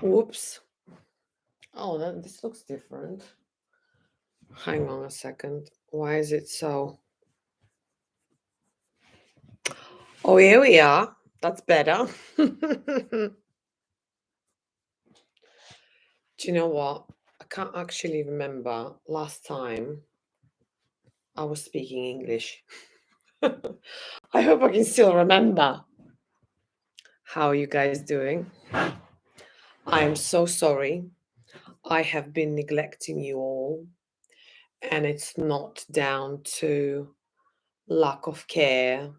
Whoops. Oh, this looks different. Hang on a second. Why is it so? Oh, here we are. That's better. Do you know what? I can't actually remember last time I was speaking English. I hope I can still remember. How are you guys doing? I am so sorry. I have been neglecting you all, and it's not down to lack of care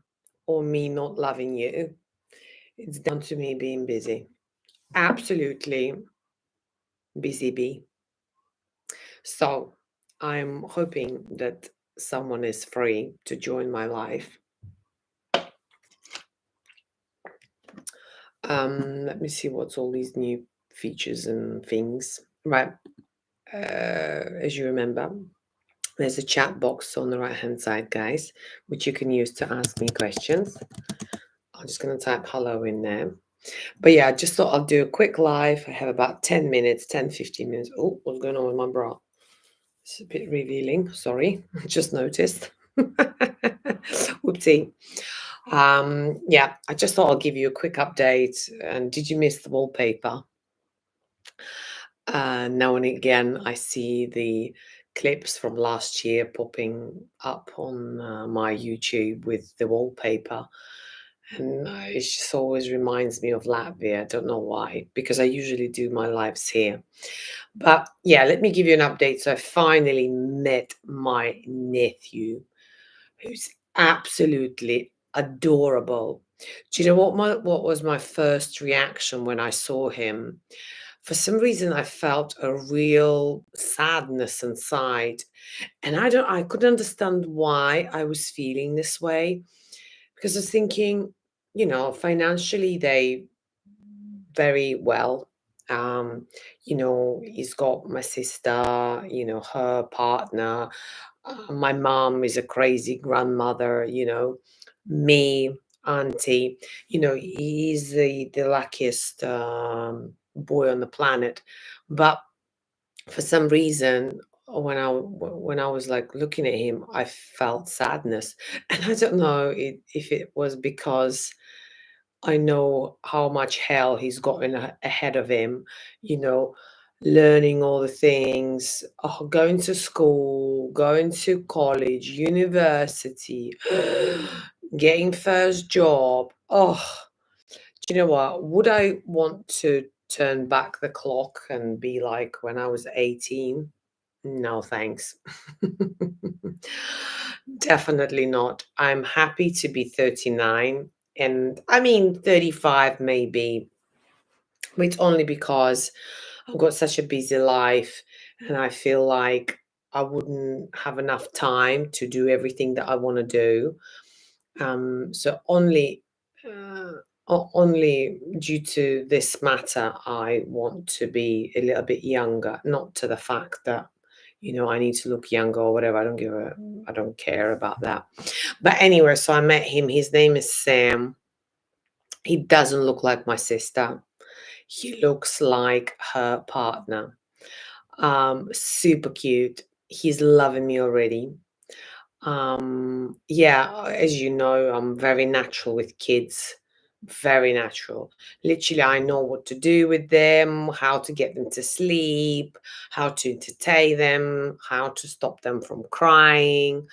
or me not loving you. It's down to me being busy. Absolutely busy bee. So I'm hoping that someone is free to join my life. Let me see what's all these new features and things. Right. As you remember, there's a chat box on the right hand side, guys, which you can use to ask me questions. I'm just going to type hello in there. But yeah, I just thought I'll do a quick live. I have about 10 minutes, 10, 15 minutes. Oh, what's going on with my bra? It's a bit revealing. Sorry, just noticed. Whoopsie. Yeah, I just thought I'll give you a quick update. And did you miss the wallpaper? Now and again, I see the clips from last year popping up on my YouTube with the wallpaper. And it just always reminds me of Latvia. I don't know why, because I usually do my lives here. But yeah, let me give you an update. So I finally met my nephew, who's absolutely adorable. Do you know what was my first reaction when I saw him? For some reason I felt a real sadness inside. And I couldn't understand why I was feeling this way. Because I was thinking, financially they very well. He's got my sister, her partner. My mom is a crazy grandmother, me, auntie. He's the luckiest boy on the planet. But for some reason, when I was like looking at him, I felt sadness, and I don't know if it was because I know how much hell he's got ahead of him, you know, learning all the things, going to school, going to college, university, getting first job. Oh, do you know what? Would I want to turn back the clock and be like when I was 18? No, thanks. Definitely not. I'm happy to be 39. And I mean, 35 maybe, but it's only because I've got such a busy life and I feel like I wouldn't have enough time to do everything that I want to do. So only due to this matter, I want to be a little bit younger, not to the fact that, I need to look younger or whatever. I don't care about that. But anyway, so I met him. His name is Sam. He doesn't look like my sister. He looks like her partner. Super cute. He's loving me already. Yeah, as you know, I'm very natural with kids. Very natural. Literally, I know what to do with them, how to get them to sleep, how to entertain them, how to stop them from crying,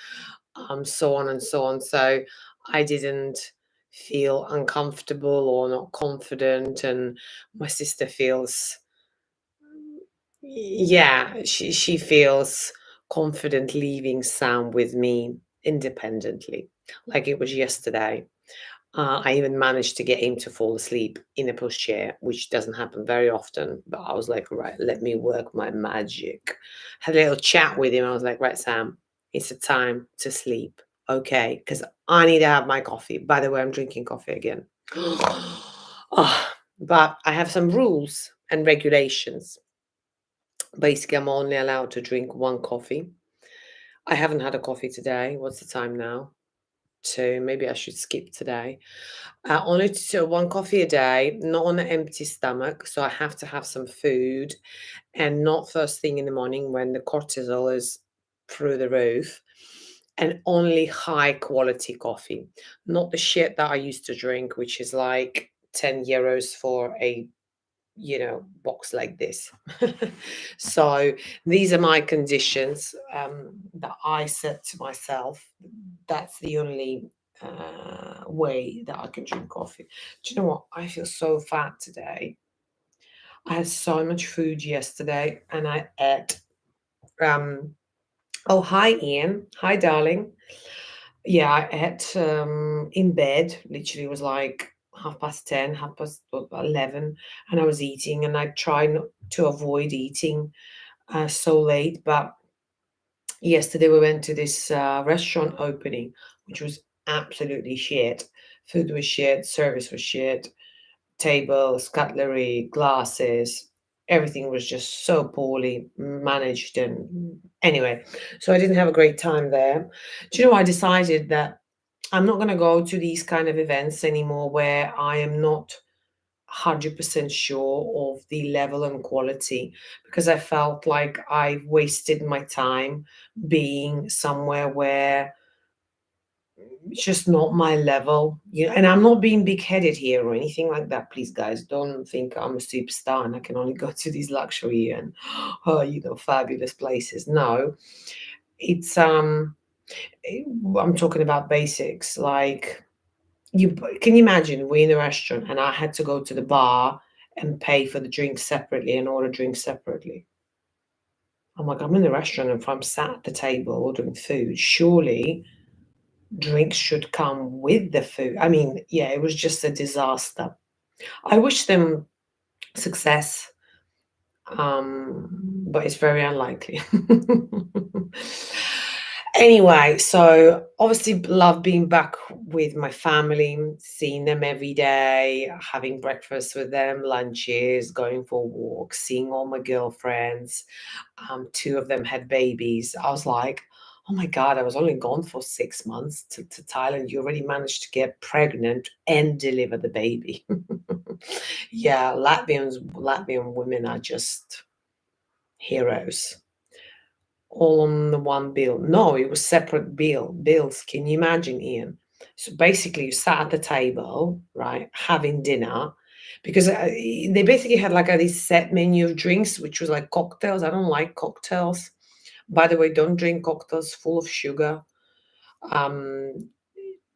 so on and so on. So I didn't feel uncomfortable or not confident, and my sister feels, yeah, she feels confident leaving Sam with me independently, like it was yesterday. I even managed to get him to fall asleep in a pushchair, which doesn't happen very often. But I was like, right, let me work my magic. Had a little chat with him. I was like, right, Sam, it's a time to sleep. Okay, because I need to have my coffee. By the way, I'm drinking coffee again. Oh, but I have some rules and regulations. Basically, I'm only allowed to drink one coffee. I haven't had a coffee today. What's the time now? to maybe I should skip today. Only to one coffee a day, not on an empty stomach. So I have to have some food and not first thing in the morning when the cortisol is through the roof. And only high quality coffee, not the shit that I used to drink, which is like 10 euros for a box like this. So these are my conditions that I set to myself. That's the only way that I can drink coffee. Do you know what? I feel so fat today. I had so much food yesterday and I ate. Oh, hi, Ian. Hi, darling. Yeah, I ate in bed. Literally, it was like 10:30, 11, and I was eating, and I try not to avoid eating so late. But yesterday we went to this restaurant opening, which was absolutely shit. Food was shit, service was shit, tables, cutlery, glasses, everything was just so poorly managed. And anyway, so I didn't have a great time there. Do you know, I decided that I'm not going to go to these kind of events anymore where I am not 100% sure of the level and quality, because I felt like I wasted my time being somewhere where it's just not my level. And I'm not being big-headed here or anything like that. Please, guys, don't think I'm a superstar and I can only go to these luxury and fabulous places. No, it's I'm talking about basics. Like, you can you imagine we're in a restaurant and I had to go to the bar and pay for the drinks separately and order drinks separately. I'm like, I'm in the restaurant, and if I'm sat at the table ordering food, surely drinks should come with the food. I mean, yeah, it was just a disaster. I wish them success, but it's very unlikely. Anyway, so obviously love being back with my family, seeing them every day, having breakfast with them, lunches, going for walks, seeing all my girlfriends. Two of them had babies. I was like, oh my God, I was only gone for 6 months to Thailand. You already managed to get pregnant and deliver the baby. Yeah, Latvian women are just heroes. All on the one bill. No, it was separate bills. Can you imagine, Ian? So basically, you sat at the table, right, having dinner, because they basically had like this set menu of drinks, which was like cocktails. I don't like cocktails. By the way, don't drink cocktails full of sugar. Um,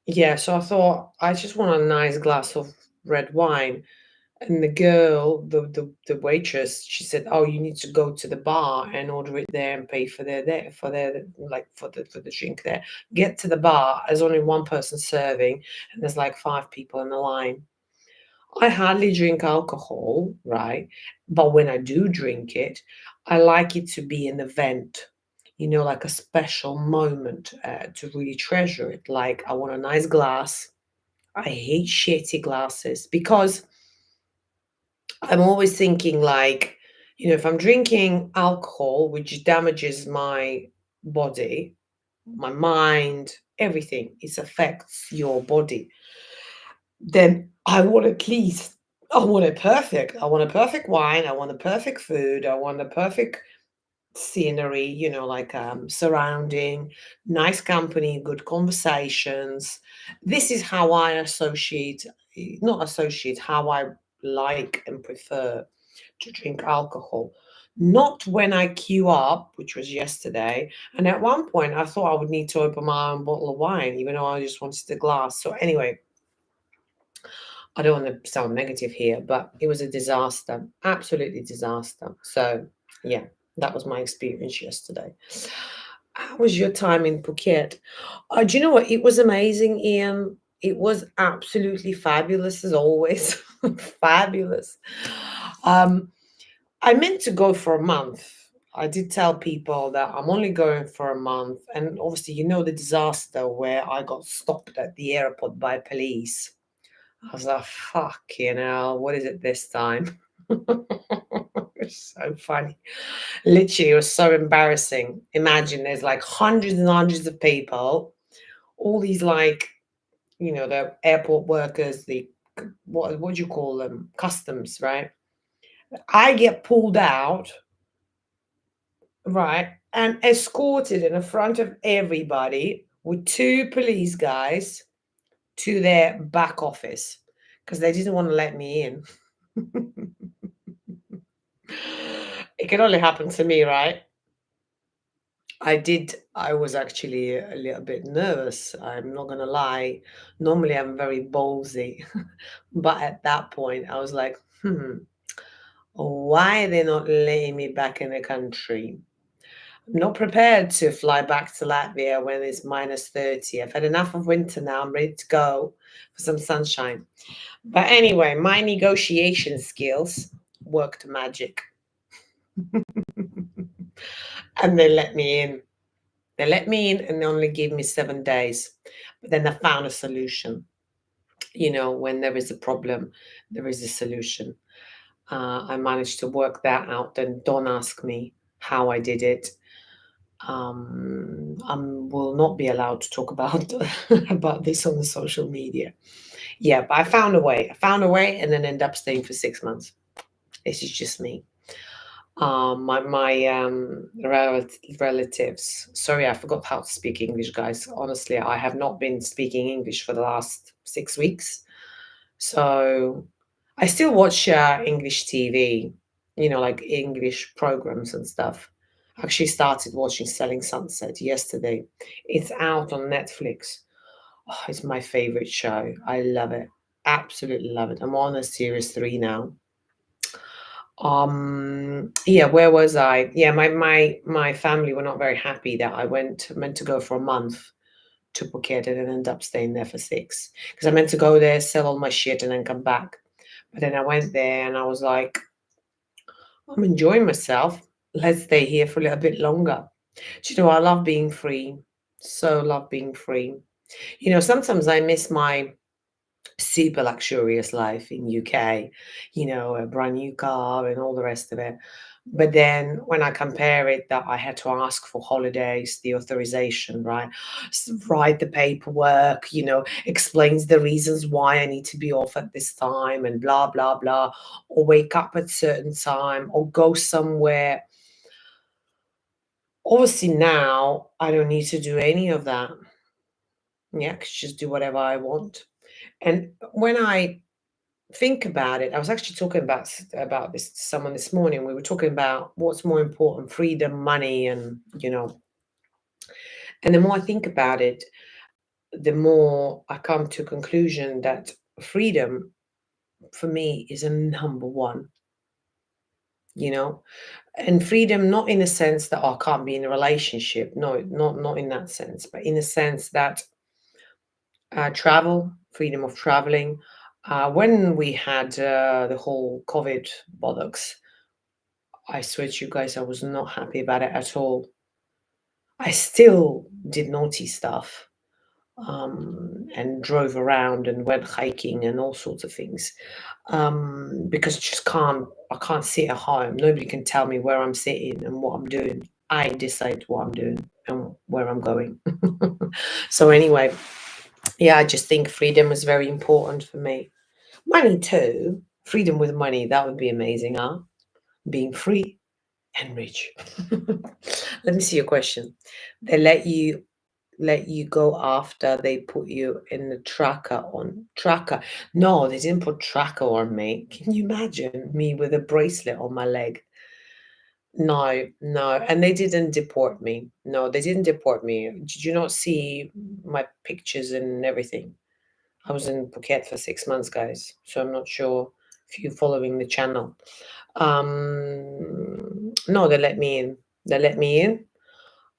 yeah, so I thought I just want a nice glass of red wine. And the girl, the waitress, she said, "Oh, you need to go to the bar and order it there and pay for the drink there. Get to the bar. There's only one person serving, and there's like five people in the line." I hardly drink alcohol, right? But when I do drink it, I like it to be an event, like a special moment to really treasure it. Like, I want a nice glass. I hate shitty glasses because I'm always thinking like, if I'm drinking alcohol, which damages my body, my mind, everything, it affects your body, then I want at least, I want it perfect. I want a perfect wine. I want the perfect food. I want the perfect scenery, like surrounding, nice company, good conversations. This is how I associate, not associate, how I like and prefer to drink alcohol. Not when I queue up, which was yesterday. And at one point, I thought I would need to open my own bottle of wine, even though I just wanted a glass. So, anyway, I don't want to sound negative here, but it was a disaster, absolutely disaster. So, yeah, that was my experience yesterday. How was your time in Phuket? Do you know what? It was amazing, Ian. It was absolutely fabulous as always. Fabulous. Um, I meant to go for a month. I did tell people that I'm only going for a month. And obviously, the disaster where I got stopped at the airport by police. I was like, fuck, what is it this time? It's so funny. Literally, it was so embarrassing. Imagine there's like hundreds and hundreds of people, all these like the airport workers, what do you call them? Customs, right? I get pulled out, right, and escorted in the front of everybody with two police guys to their back office because they didn't want to let me in. It can only happen to me, right? I was actually a little bit nervous. I'm not gonna lie. Normally, I'm very ballsy, but at that point, I was like, why are they not letting me back in the country? I'm not prepared to fly back to Latvia when it's minus 30. I've had enough of winter now. I'm ready to go for some sunshine. But anyway, my negotiation skills worked magic. And they let me in. They let me in and they only gave me 7 days. But then I found a solution. When there is a problem, there is a solution. I managed to work that out. And don't ask me how I did it. I will not be allowed to talk about about this on the social media. Yeah, but I found a way. I found a way, and then ended up staying for 6 months. This is just me. My relatives. Sorry, I forgot how to speak English, guys. Honestly, I have not been speaking English for the last 6 weeks. So I still watch English TV, like English programs and stuff. I actually started watching Selling Sunset yesterday. It's out on Netflix. Oh, it's my favorite show. I love it. Absolutely love it. I'm on a series 3 now. Yeah, where was I? Yeah, my family were not very happy that I meant to go for a month to Phuket and then end up staying there for 6 because I meant to go there, sell all my shit, and then come back. But then I went there and I was like, I'm enjoying myself. Let's stay here for a little bit longer. I love being free. So love being free. Sometimes I miss my super luxurious life in UK, a brand new car and all the rest of it. But then when I compare it, that I had to ask for holidays, the authorization, right? Write the paperwork, explains the reasons why I need to be off at this time and blah, blah, blah, or wake up at certain time or go somewhere. Obviously now I don't need to do any of that. Yeah, I can just do whatever I want. And when I think about it, I was actually talking about this to someone this morning. We were talking about what's more important, freedom, money, and the more I think about it, the more I come to a conclusion that freedom for me is a number one, you know, and freedom not in a sense that I can't be in a relationship. No, not in that sense, but in a sense that travel, freedom of traveling. When we had the whole COVID bollocks, I swear to you guys, I was not happy about it at all. I still did naughty stuff and drove around and went hiking and all sorts of things because I can't sit at home. Nobody can tell me where I'm sitting and what I'm doing. I decide what I'm doing and where I'm going. So anyway, yeah, I just think freedom is very important for me. Money too. Freedom with money, that would be amazing, huh? Being free and rich. Let me see your question. They let you go after they put you in the tracker. No, they didn't put tracker on me. Can you imagine me with a bracelet on my leg? No, no. And they didn't deport me. No, they didn't deport me. Did you not see my pictures and everything? I was in Phuket for 6 months, guys. So I'm not sure if you're following the channel. No, they let me in. They let me in.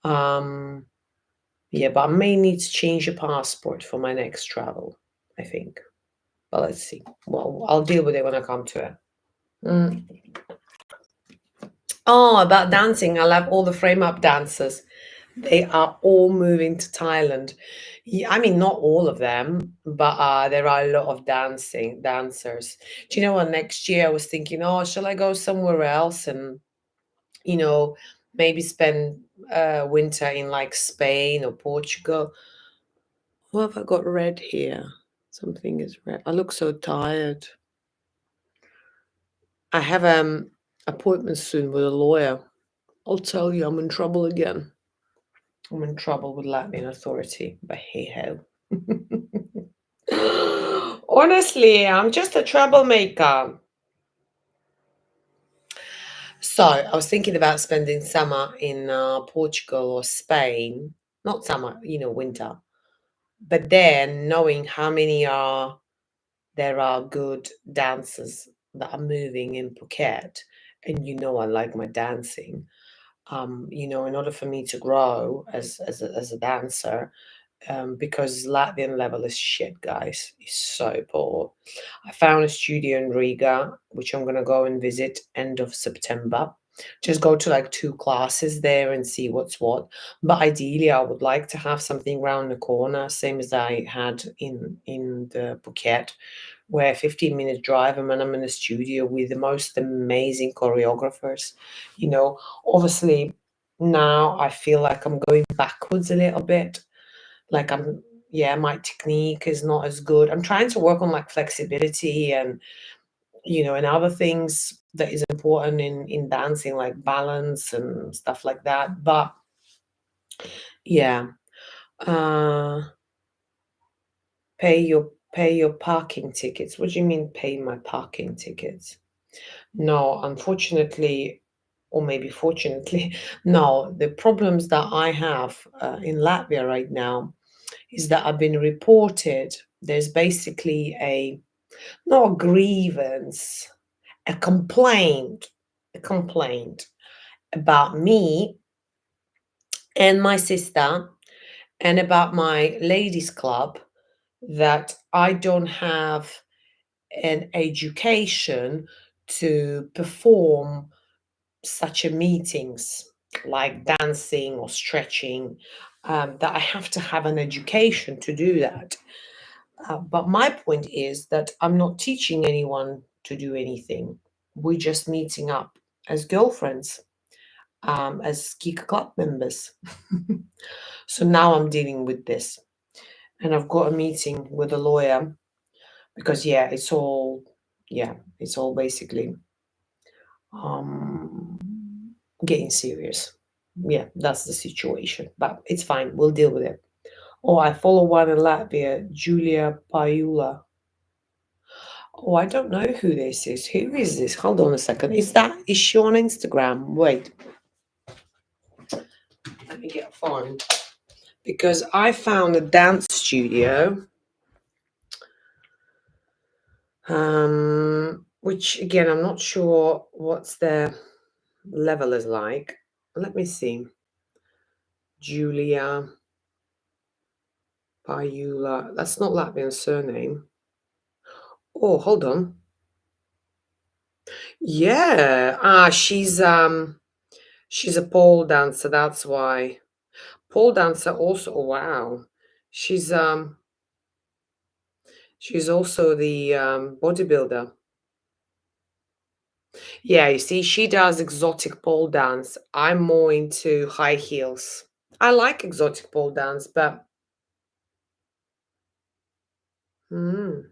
Um, yeah, but I may need to change a passport for my next travel, I think. But let's see. Well, I'll deal with it when I come to it. Mm. Oh, about dancing. I love all the frame up dancers. They are all moving to Thailand. Yeah, I mean, not all of them, but there are a lot of dancers. Do you know what? Next year I was thinking, oh, shall I go somewhere else and you know, maybe spend winter in like Spain or Portugal. What have I got red here? Something is red. I look so tired. I have appointment soon with a lawyer. I'll tell you, I'm in trouble again. I'm in trouble with Latvian authority, but hey ho. Honestly, I'm just a troublemaker. So I was thinking about spending summer in Portugal or Spain. Not summer, winter. But then knowing how many there are good dancers that are moving in Phuket, and I like my dancing. In order for me to grow as a dancer, because Latvian level is shit, guys. It's so poor. I found a studio in Riga, which I'm gonna go and visit end of September. Just go to like 2 classes there and see what's what. But ideally, I would like to have something around the corner, same as I had in the Phuket, where 15-minute drive, and when I'm in the studio with the most amazing choreographers. Obviously now I feel like I'm going backwards a little bit. Like my technique is not as good. I'm trying to work on like flexibility and other things that is important in dancing, like balance and stuff like that. But yeah, uh, pay your parking tickets. What do you mean pay my parking tickets? No, unfortunately, or maybe fortunately, no. The problems that I have in Latvia right now is that I've been reported. There's basically not a grievance, a complaint about me and my sister and about my ladies' club, that I don't have an education to perform such a meetings like dancing or stretching, that I have to have an education to do that. But my point is that I'm not teaching anyone to do anything. We're just meeting up as girlfriends, as Kica club members. So now I'm dealing with this, and I've got a meeting with a lawyer because it's all basically um, getting serious. Yeah, that's the situation, but it's fine. We'll deal with it. Oh, I follow one in Latvia, Julia Paiula. Oh, I don't know who this is. Who is this? Hold on a second. Is she on Instagram? Wait, let me get a phone. Because I found a dance studio, which again, I'm not sure what's their level is like. Let me see. Julia Paiula. That's not Latvian surname. Oh, hold on. Yeah. She's a pole dancer, that's why. Pole dancer also, oh, wow. She's she's also the bodybuilder. Yeah, you see, she does exotic pole dance. I'm more into high heels. I like exotic pole dance, but mm,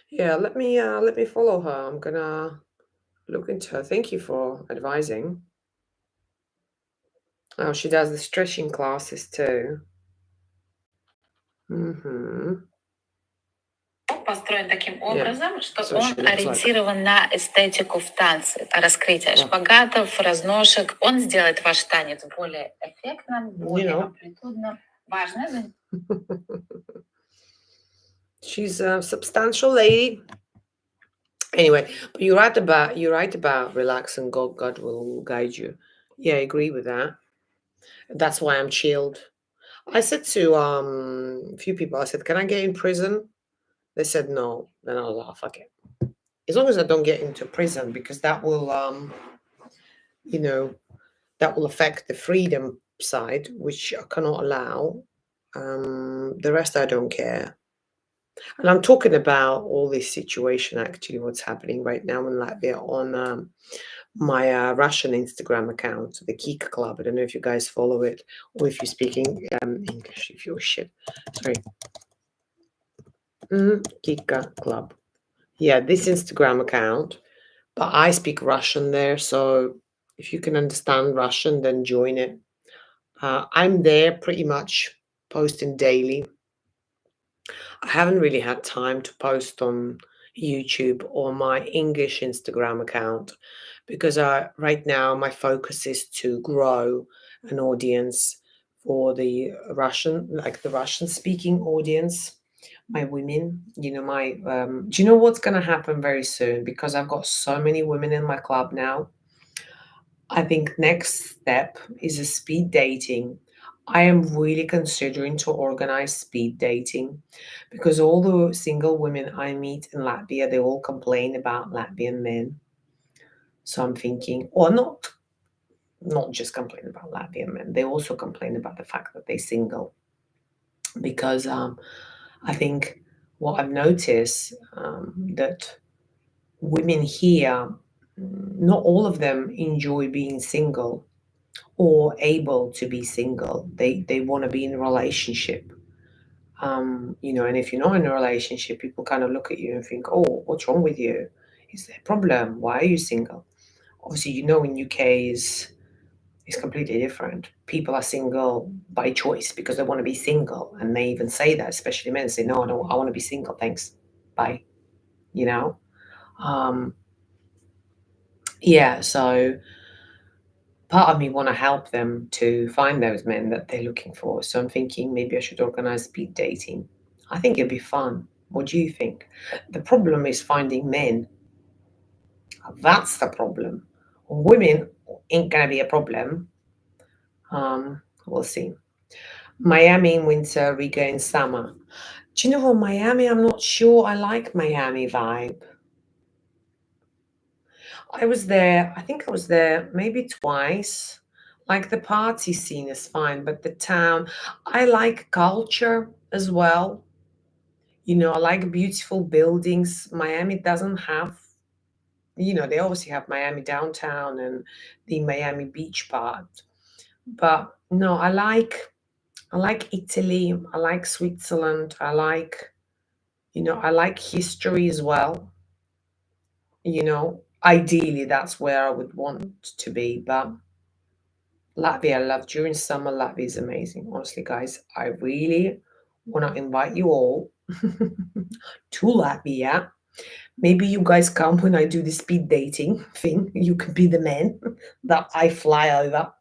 yeah, let me follow her. I'm gonna look into her. Thank you for advising. Oh, she does the stretching classes too. Mm-hmm. Построен таким Yeah. образом, что So он she looks like. ориентирован на эстетику в танце, раскрытие шпагатов, разножек. Он сделает ваш танец более эффектным, более амплитудным. Важно. She's a substantial lady. Anyway, but you're right about relax and God will guide you. Yeah, I agree with that. That's why I'm chilled. I said to a few people, I said, "Can I get in prison?" They said no. Then I was like, oh, "Fuck it." As long as I don't get into prison, because that will you know that will affect the freedom side, which I cannot allow. The rest I don't care. And I'm talking about all this situation, actually, what's happening right now in Latvia on my Russian Instagram account, the Kica Club. I don't know if you guys follow it or if you're speaking English, if you're shit. Sorry. Kica Club. Yeah, this Instagram account. But I speak Russian there, so if you can understand Russian, then join it. I'm there pretty much posting daily. I haven't really had time to post on YouTube or my English Instagram account because right now my focus is to grow an audience for the Russian, like the Russian speaking audience, my women. Do you know what's going to happen very soon? Because I've got so many women in my club now. I think next step is a speed dating. I am really considering to organize speed dating because all the single women I meet in Latvia, they all complain about Latvian men. So I'm thinking, or not just complain about Latvian men, they also complain about the fact that they're single. Because I think what I've noticed that women here, not all of them enjoy being single or able to be single. They want to be in a relationship. And if you're not in a relationship, people kind of look at you and think, "Oh, what's wrong with you? Is there a problem? Why are you single?" Obviously, in UK is completely different. People are single by choice because they want to be single, and they even say that. Especially men say, "No, I don't. I want to be single. Thanks. Bye." You know. Um, yeah. So part of me want to help them to find those men that they're looking for. So I'm thinking maybe I should organize speed dating. I think it'd be fun. What do you think? The problem is finding men. That's the problem. Women ain't gonna be a problem. We'll see. Miami in winter, Riga in summer. Do you know what, Miami? I'm not sure I like Miami vibe. I think I was there maybe twice. Like the party scene is fine, but the town, I like culture as well. I like beautiful buildings. Miami doesn't have, they obviously have Miami downtown and the Miami beach part. But no, I like Italy. I like Switzerland. I like history as well. Ideally that's where I would want to be, but Latvia, I love during summer. Latvia is amazing. Honestly, guys, I really want to invite you all to Latvia. Maybe you guys come when I do the speed dating thing. You could be the man that I fly over.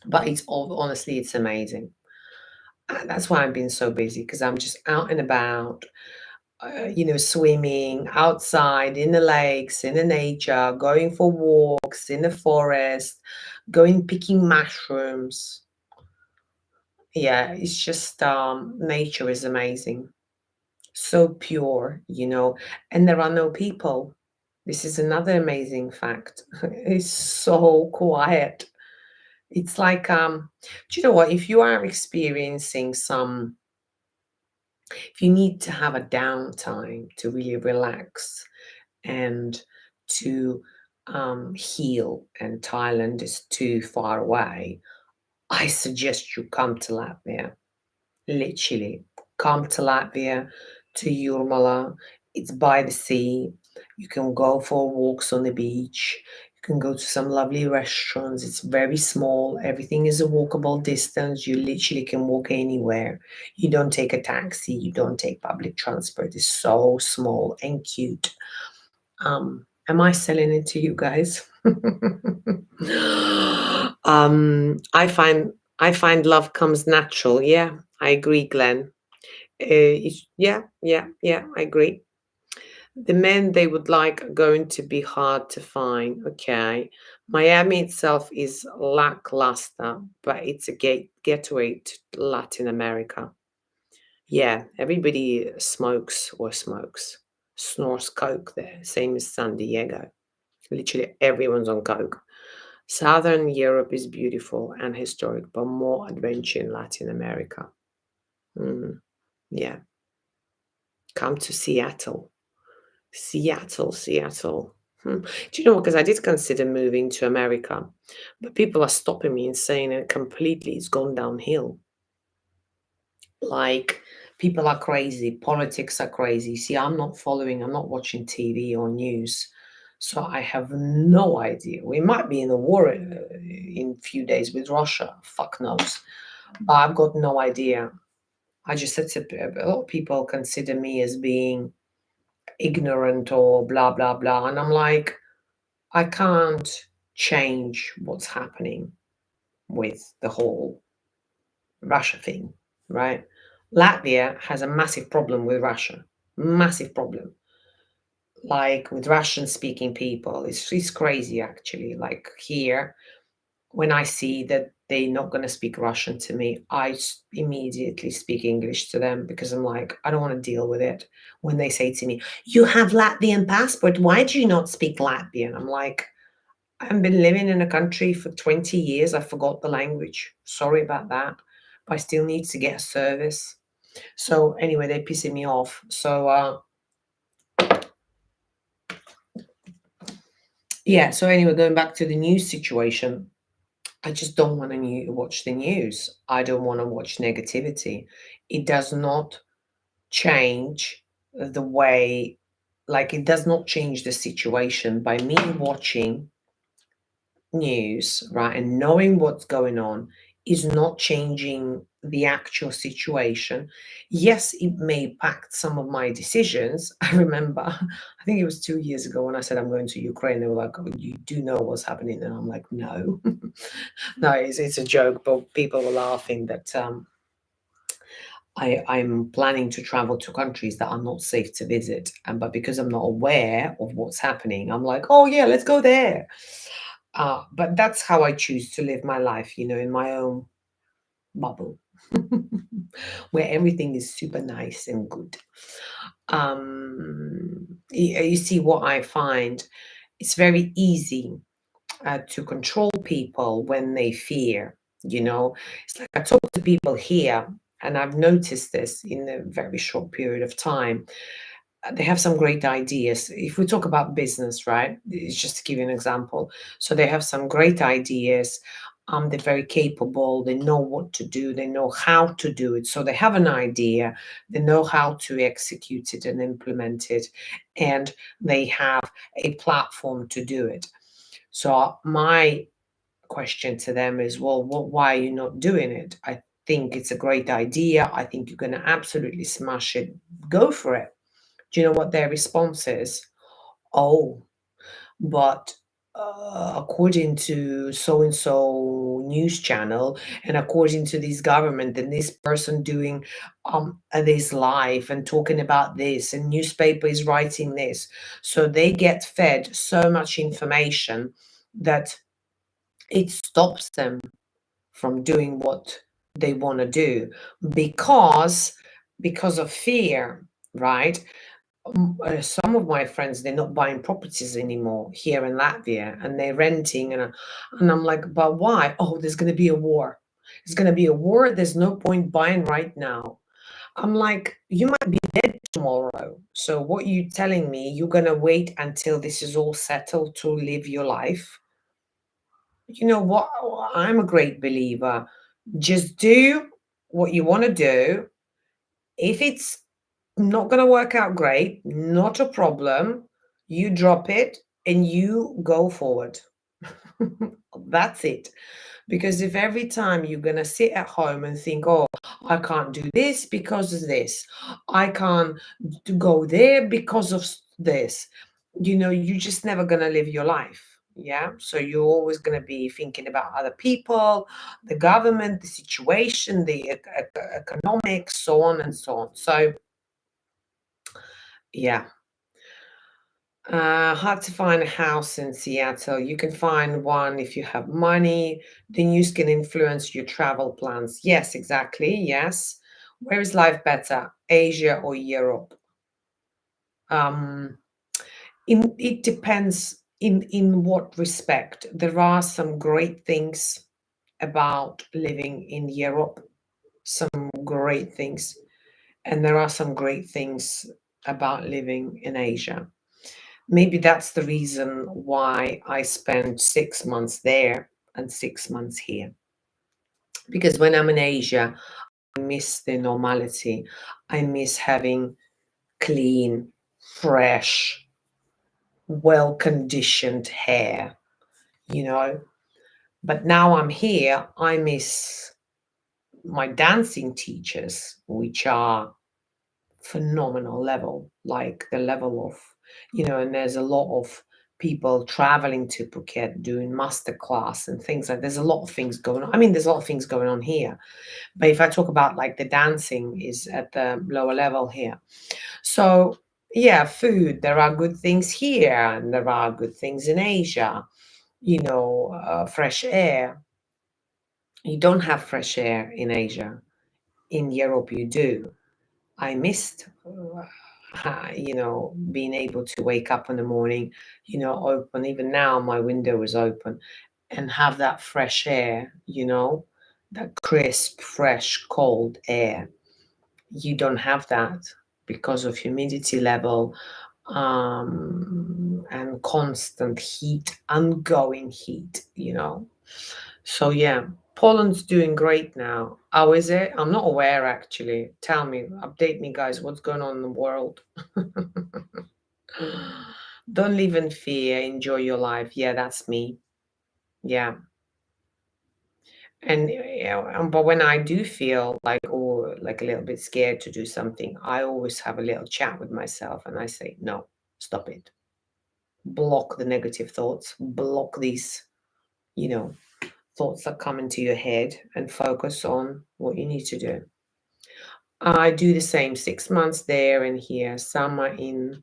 But honestly, it's amazing. And that's why I've been so busy because I'm just out and about, swimming outside in the lakes, in the nature, going for walks in the forest, going picking mushrooms. Yeah, it's just nature is amazing. So pure, and there are no people. This is another amazing fact. It's so quiet. It's like do you know what? If you are experiencing if you need to have a downtime to really relax and to heal, and Thailand is too far away, I suggest you come to Latvia. Literally, come to Latvia, to Jurmala. It's by the sea. You can go for walks on the beach. You can go to some lovely restaurants. It's very small. Everything is a walkable distance. You literally can walk anywhere. You don't take a taxi. You don't take public transport. It's so small and cute. Am I selling it to you guys? I find love comes natural. Yeah, I agree, Glenn. Yeah, yeah, yeah, I agree. The men they would like are going to be hard to find. Okay. Miami itself is lackluster, but it's a gateway to Latin America. Yeah, everybody snores coke there, same as San Diego. Literally everyone's on coke. Southern Europe is beautiful and historic, but more adventure in Latin America. Mm, yeah. come to Seattle. Seattle. Do you know what? Because I did consider moving to America, but people are stopping me and saying it completely. It's gone downhill. Like, people are crazy, politics are crazy. See, I'm not following, I'm not watching TV or news, so I have no idea. We might be in a war in a few days with Russia. Fuck knows, but I've got no idea. I just said to a lot of people consider me as being ignorant or blah blah blah, and I'm like, I can't change what's happening with the whole Russia thing, right? Latvia has a massive problem with Russia, massive problem. Like with Russian speaking people, it's crazy actually. Like here, when I see that they're not going to speak Russian to me, immediately speak English to them because I'm like, I don't want to deal with it. When they say to me, "You have Latvian passport, why do you not speak Latvian?" I'm like, I haven't been living in a country for 20 years. I forgot the language. Sorry about that. But I still need to get a service. So anyway, they're pissing me off. So yeah. So anyway, going back to the news situation, I just don't want to watch the news. I don't want to watch negativity. It does not change the way, like it does not change the situation by me watching news, right, and knowing what's going on is not changing the actual situation. Yes, it may impact some of my decisions. I remember, I think it was 2 years ago when I said I'm going to Ukraine. They were like, "Oh, you do know what's happening?" And I'm like, "No, no, it's a joke." But people were laughing that I'm planning to travel to countries that are not safe to visit, and but because I'm not aware of what's happening, I'm like, "Oh yeah, let's go there." But that's how I choose to live my life, in my own bubble, where everything is super nice and good. You see what I find? It's very easy to control people when they fear. It's like I talk to people here, and I've noticed this in a very short period of time. They have some great ideas. If we talk about business, right? It's just to give you an example. So they have some great ideas. They're very capable. They know what to do. They know how to do it. So they have an idea. They know how to execute it and implement it, and they have a platform to do it. So my question to them is, well, why are you not doing it? I think it's a great idea. I think you're going to absolutely smash it. Go for it. Do you know what their response is? Oh, but according to so and so news channel, and according to this government, and this person doing this live and talking about this, and newspaper is writing this, so they get fed so much information that it stops them from doing what they want to do because of fear, right? Some of my friends, they're not buying properties anymore here in Latvia, and they're renting, and I'm like, but why? Oh, there's going to be a war. There's going to be a war. There's no point buying right now. I'm like, you might be dead tomorrow. So what you telling me? You're going to wait until this is all settled to live your life? You know what? I'm a great believer. Just do what you want to do. If it's not going to work out great, not a problem. You drop it and you go forward. That's it. Because if every time you're going to sit at home and think, oh, I can't do this because of this, I can't go there because of this, you're just never going to live your life. Yeah. So you're always going to be thinking about other people, the government, the situation, the economics, so on and so on. So, yeah. Hard to find a house in Seattle. You can find one if you have money. The news can influence your travel plans. Yes, exactly. Yes. Where is life better, Asia or Europe? Um, it depends in what respect. There are some great things about living in Europe. Some great things. And there are some great things about living in Asia. Maybe that's the reason why I spent 6 months there and 6 months here. Because when I'm in Asia, I miss the normality. I miss having clean, fresh, well conditioned hair, you know. But now I'm here, I miss my dancing teachers, which are phenomenal level, like the level of, and there's a lot of people traveling to Phuket doing master class and things like there's a lot of things going on. I mean, there's a lot of things going on here. But if I talk about like the dancing is at the lower level here. So yeah, food, there are good things here and there are good things in Asia, fresh air. You don't have fresh air in Asia. In Europe, you do. I missed, being able to wake up in the morning, open. Even now, my window is open and have that fresh air, that crisp, fresh, cold air. You don't have that because of humidity level, and constant heat, ongoing heat. So yeah, Poland's doing great now. How is it? I'm not aware actually. Tell me, update me, guys. What's going on in the world? Don't live in fear. Enjoy your life. Yeah, that's me. Yeah. And but when I do feel like, or like a little bit scared to do something, I always have a little chat with myself and I say, no, stop it. Block the negative thoughts. Block these, you know, thoughts that come into your head and focus on what you need to do. I do the same, 6 months there and here. Summer in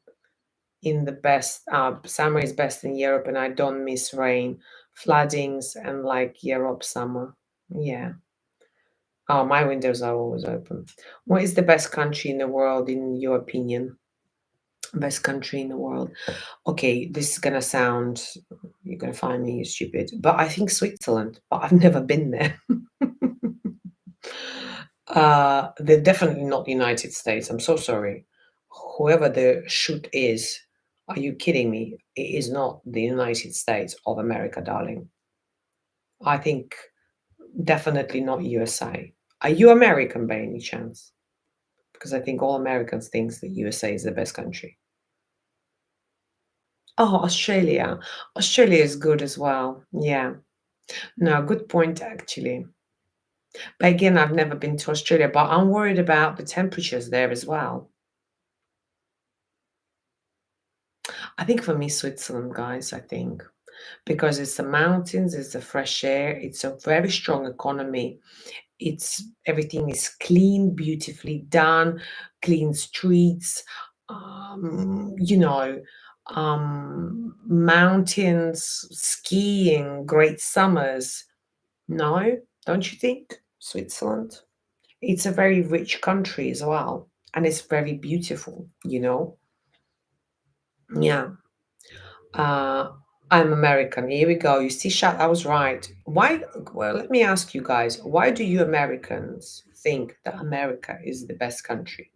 the best. Summer is best in Europe, and I don't miss rain, floodings, and like Europe summer. Yeah. Oh, my windows are always open. What is the best country in the world, in your opinion? Best country in the world. Okay, this is gonna sound, you're gonna find me stupid, but I think Switzerland, but I've never been there. They're definitely not the United States. I'm so sorry. Whoever the shoot is, are you kidding me? It is not the United States of America, darling. I think definitely not USA. Are you American by any chance? Because I think all Americans think that USA is the best country. Oh, Australia. Australia is good as well. Yeah. No, good point actually. But again, I've never been to Australia, but I'm worried about the temperatures there as well. I think for me, Switzerland, guys, I think. Because it's the mountains, it's the fresh air, it's a very strong economy. It's everything is clean, beautifully done, clean streets, you know, mountains, skiing, great summers. No, don't you think? Switzerland? It's a very rich country as well, and it's very beautiful. Yeah. Uh, I'm American. Here we go. You see, Shat, I was right. Why? Well, let me ask you guys, why do you Americans think that America is the best country?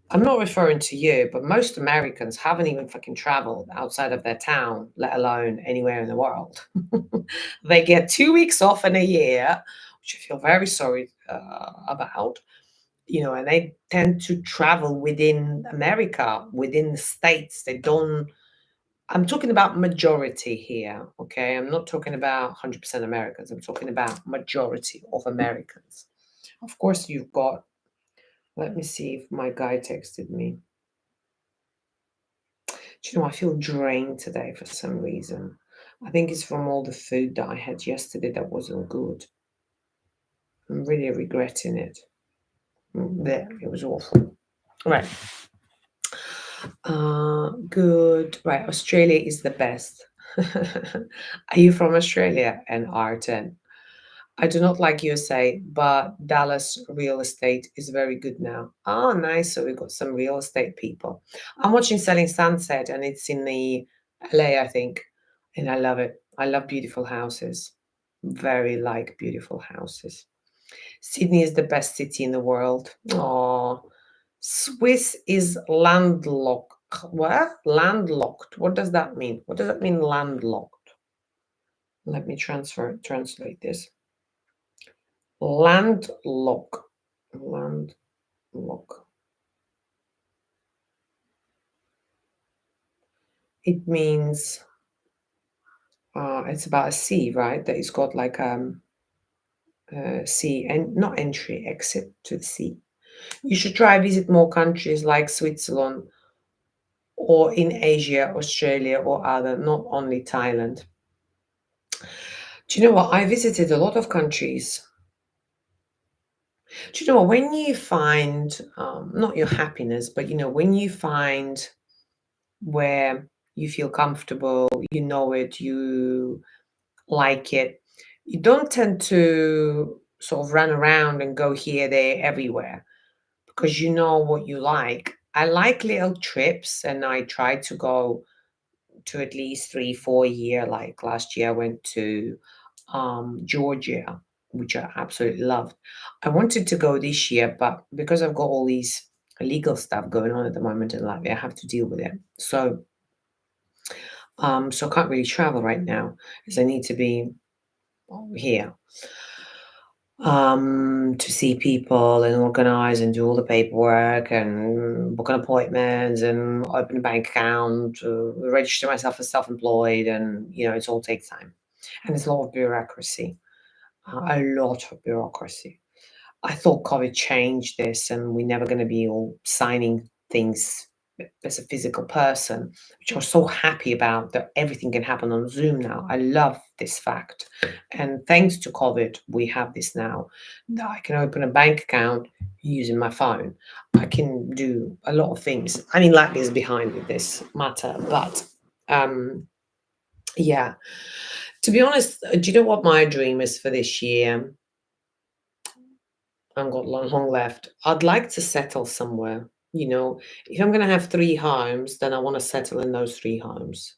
I'm not referring to you, but most Americans haven't even fucking traveled outside of their town, let alone anywhere in the world. They get 2 weeks off in a year, which I feel very sorry about, and they tend to travel within America, within the states. They don't. I'm talking about majority here, okay? I'm not talking about 100% Americans. I'm talking about majority of Americans. Of course, you've got, let me see if my guy texted me. Do you know, I feel drained today for some reason. I think it's from all the food that I had yesterday that wasn't good. I'm really regretting it. There, it was awful. Right. Good. Right. Australia is the best. Are you from Australia? And R10. I do not like USA, but Dallas real estate is very good now. Oh, nice. So we've got some real estate people. I'm watching Selling Sunset and it's in the LA, I think. And I love it. I love beautiful houses. Very like beautiful houses. Sydney is the best city in the world. Oh, Swiss is landlocked. What? Landlocked. What does that mean? What does that mean, landlocked? Let me translate this. Landlock. Landlock. It means it's about a sea, right? That it's got like sea and not entry, exit to the sea. You should try visit more countries like Switzerland or in Asia, Australia or other, not only Thailand. Do you know what? I visited a lot of countries. Do you know what? When you find not your happiness, but when you find where you feel comfortable, you know it, you like it, you don't tend to sort of run around and go here, there, everywhere because you know what you like. I like little trips and I try to go to at least 3, 4 year. Like last year, I went to Georgia, which I absolutely loved. I wanted to go this year, but because I've got all these legal stuff going on at the moment in Latvia, I have to deal with it. So I can't really travel right now because I need to be here to see people and organize and do all the paperwork and book an appointment and open a bank account, register myself as self-employed, and it all takes time and there's a lot of bureaucracy, a lot of bureaucracy. I thought COVID changed this and we're never going to be all signing things as a physical person, which I was so happy about that everything can happen on Zoom now. I love this fact. And thanks to COVID, we have this now that I can open a bank account using my phone. I can do a lot of things. I mean, Latvia is behind with this matter, but yeah. To be honest, do you know what my dream is for this year? I've got long left. I'd like to settle somewhere. If I'm going to have 3 homes, then I want to settle in those 3 homes.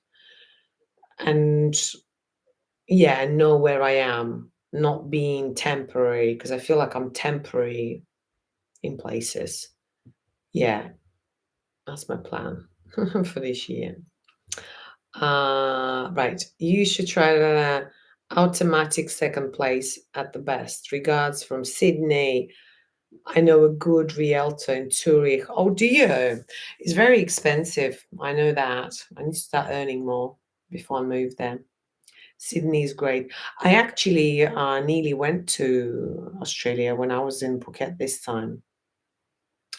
And yeah, know where I am, not being temporary, because I feel like I'm temporary in places. Yeah, that's my plan for this year. Right. You should try the automatic second place at the best. Regards from Sydney. I know a good realtor in Zurich. Oh, do you? It's very expensive. I know that. I need to start earning more before I move there. Sydney is great. I actually nearly went to Australia when I was in Phuket this time.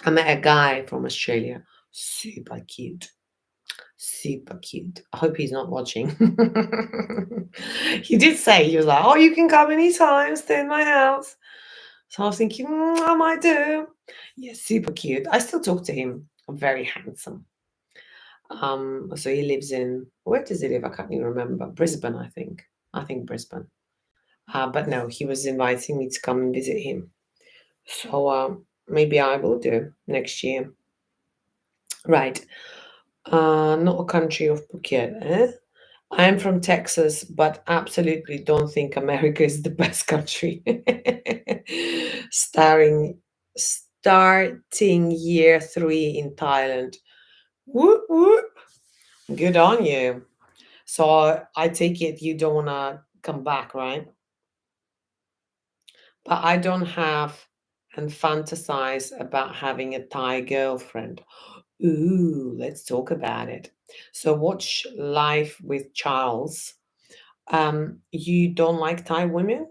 I met a guy from Australia. Super cute. Super cute. I hope he's not watching. He did say, he was like, oh, you can come anytime, stay in my house. So I was thinking, I might do. Yeah, super cute. I still talk to him. Very handsome. So he lives in, where does he live? I can't even remember. Brisbane, I think. I think Brisbane. But no, he was inviting me to come and visit him. So maybe I will do next year. Right. Not a country of Phuket, eh? I am from Texas, but absolutely don't think America is the best country. Starting starting year 3 in Thailand. Whoop whoop. Good on you. So I take it you don't wanna come back, right? But I don't have and fantasize about having a Thai girlfriend. Ooh, let's talk about it. So watch Life with Charles. You don't like Thai women?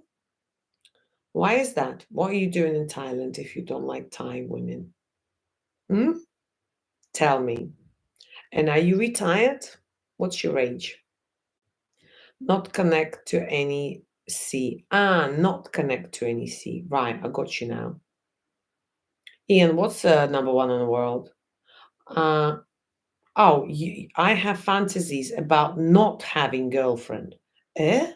Why is that? What are you doing in Thailand if you don't like Thai women? Hmm? Tell me. And are you retired? What's your age? Not connect to any sea. Not connect to any sea. Right, I got you now. Ian, what's number one in the world? Uh, I have fantasies about not having girlfriend. Eh?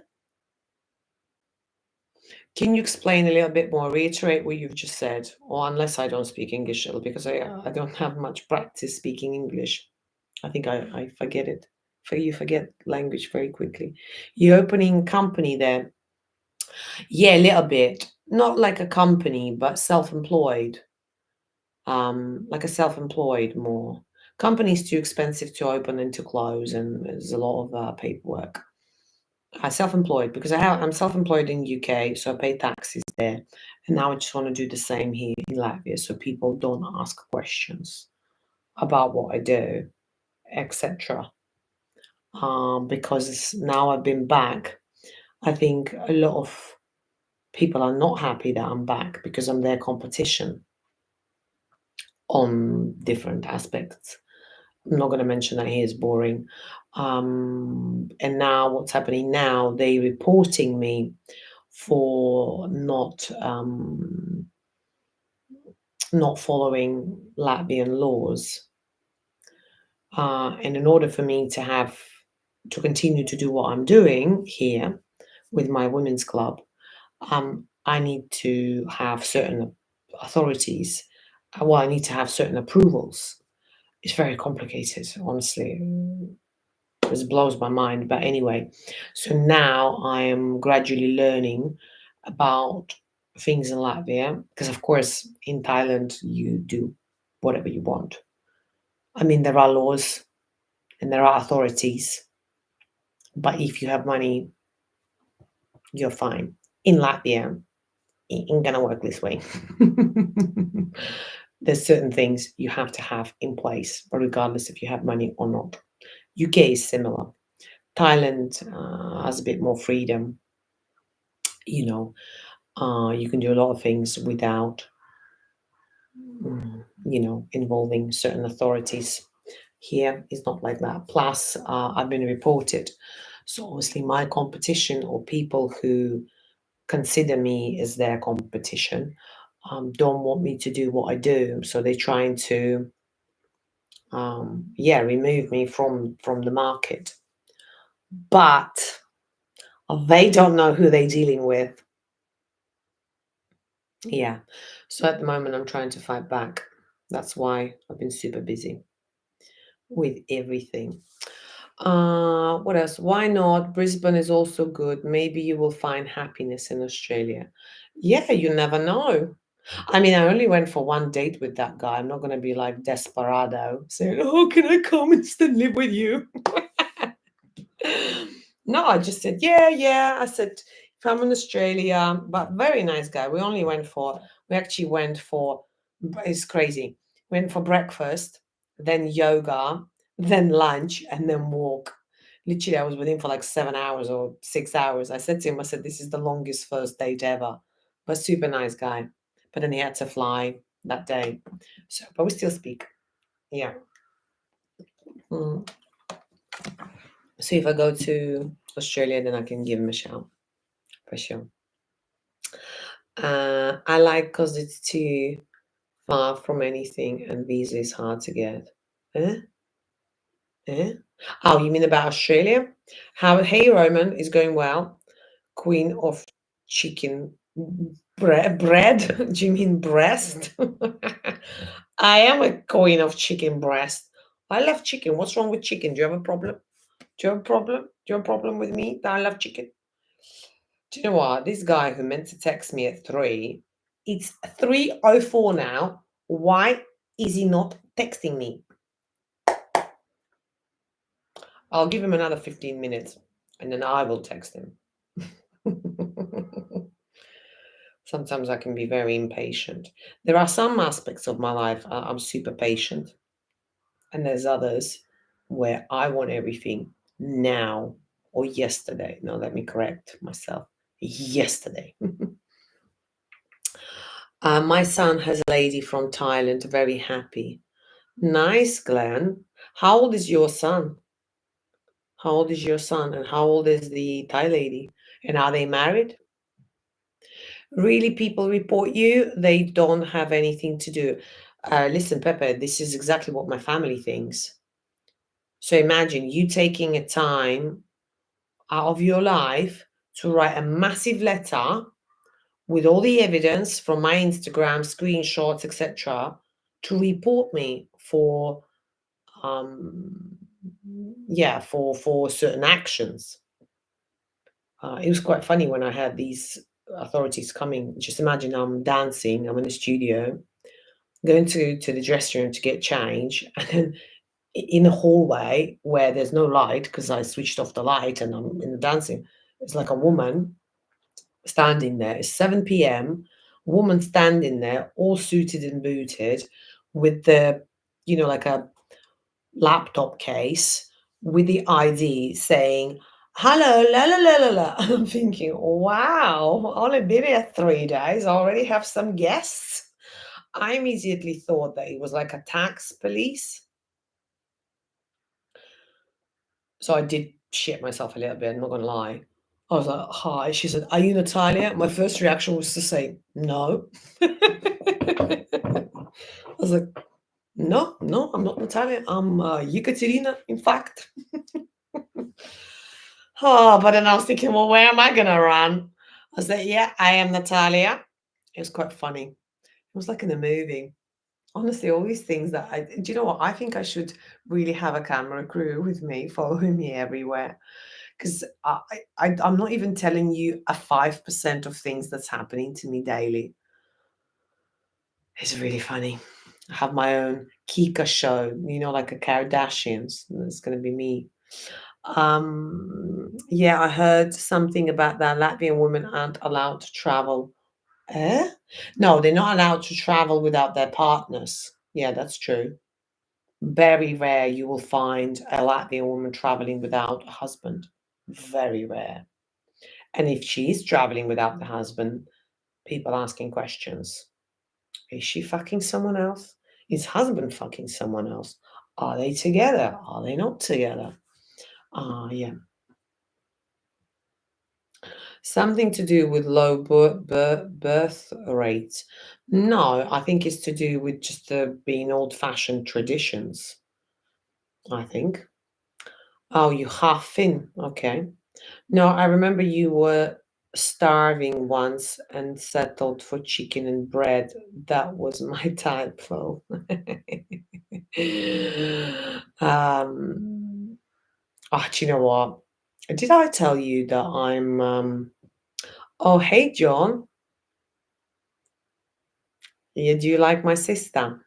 Can you explain a little bit more? Reiterate what you've just said, or unless I don't speak English, because I don't have much practice speaking English. I think I forget it. For you forget language very quickly. You're opening company there. Yeah, a little bit. Not like a company, but self-employed. like a self-employed more. Company's too expensive to open and to close, and there's a lot of paperwork. Self-employed because I'm self-employed in UK, so I pay taxes there, and now I just want to do the same here in Latvia, so people don't ask questions about what I do, etc. Because now I've been back, I think a lot of people are not happy that I'm back because I'm their competition on different aspects. I'm not going to mention that here is boring. And now what's happening now, they reporting me for not following Latvian laws. And in order for me to continue to do what I'm doing here with my women's club, I need to have certain authorities. Well, I need to have certain approvals. It's very complicated, honestly. This blows my mind. But anyway, so now I am gradually learning about things in Latvia because, of course, in Thailand, you do whatever you want. I mean, there are laws and there are authorities, but if you have money, you're fine. In Latvia, it ain't gonna work this way. There's certain things you have to have in place, regardless if you have money or not. UK is similar. Thailand has a bit more freedom. You know, you can do a lot of things without, involving certain authorities. Here is not like that. Plus, I've been reported. So obviously, my competition or people who consider me as their competition don't want me to do what I do. So they're trying to, remove me from the market. But they don't know who they're dealing with. Yeah. So at the moment, I'm trying to fight back. That's why I've been super busy with everything. What else? Why not? Brisbane is also good. Maybe you will find happiness in Australia. Yeah, you never know. I mean, I only went for one date with that guy. I'm not going to be like desperado saying, "Oh, can I come and still live with you?" No, I just said, yeah, yeah. I said, if I'm in Australia, but very nice guy. We actually went for, it's crazy. Went for breakfast, then yoga, then lunch, and then walk. Literally, I was with him for like 7 hours or 6 hours. I said to him, I said, this is the longest first date ever. But super nice guy. But then he had to fly that day. So, but we still speak. Yeah. Mm. So if I go to Australia, then I can give him a shout for sure. I like because it's too far from anything and visa is hard to get. Eh? Eh? Oh, you mean about Australia? Hey, Roman is going well. Queen of chicken bread? Do you mean breast? I am a queen of chicken breast. I love chicken. What's wrong with chicken? Do you have a problem? Do you have a problem? Do you have a problem with me that I love chicken? Do you know what? This guy who meant to text me at 3, it's 3:04 now. Why is he not texting me? I'll give him another 15 minutes and then I will text him. Sometimes I can be very impatient. There are some aspects of my life I'm super patient, and there's others where I want everything now or yesterday. No, let me correct myself. Yesterday. My son has a lady from Thailand, very happy. Nice, Glenn. How old is your son? How old is your son? And how old is the Thai lady? And are they married? Really, people report you, they don't have anything to do. Listen, Pepe, this is exactly what my family thinks. So imagine you taking a time out of your life to write a massive letter with all the evidence from my Instagram, screenshots, etc., to report me for um for certain actions. It was quite funny when I had these authorities coming. Just imagine I'm dancing, I'm in the studio, going to the dressing room to get change, and then in a hallway where there's no light because I switched off the light and I'm in the dancing, it's like a woman standing there. It's 7 p.m. Woman standing there, all suited and booted, with the, like a laptop case with the ID saying, "Hello, la la la la la." I'm thinking, wow, only been here 3 days, I already have some guests. I immediately thought that it was like a tax police. So I did shit myself a little bit, I'm not gonna lie. I was like, "Hi." She said, "Are you Natalia?" My first reaction was to say, "No." I was like, "No, no, I'm not Natalia. I'm Ekaterina, in fact." Oh, but then I was thinking, well, where am I gonna run? I said, "Yeah, I am Natalia." It was quite funny. It was like in a movie. Honestly, all these things that do you know what? I think I should really have a camera crew with me, following me everywhere. Because I'm not even telling you a 5% of things that's happening to me daily. It's really funny. I have my own Kica show, like a Kardashians. It's going to be me. Yeah, I heard something about that. Latvian women aren't allowed to travel. Eh? No, they're not allowed to travel without their partners. Yeah, that's true. Very rare you will find a Latvian woman traveling without a husband. Very rare. And if she is traveling without the husband, people asking questions. Is she fucking someone else? Is husband fucking someone else? Are they together? Are they not together? Yeah. Something to do with low birth rate. No, I think it's to do with just the being old-fashioned traditions, I think. Oh, you half Finn. Okay. No, I remember you were starving once and settled for chicken and bread. That was my typo. um, do you know what? Did I tell you that I'm oh, hey John. Yeah, do you like my sister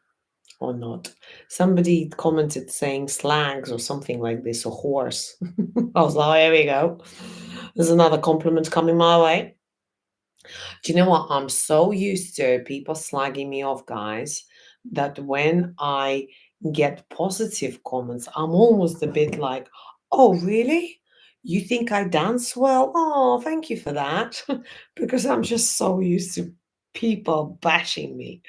or not? Somebody commented saying slags or something like this, or horse. I was like, oh, here we go. There's another compliment coming my way. Do you know what? I'm so used to people slagging me off, guys, that when I get positive comments, I'm almost a bit like, oh, really? You think I dance well? Oh, thank you for that. Because I'm just so used to people bashing me.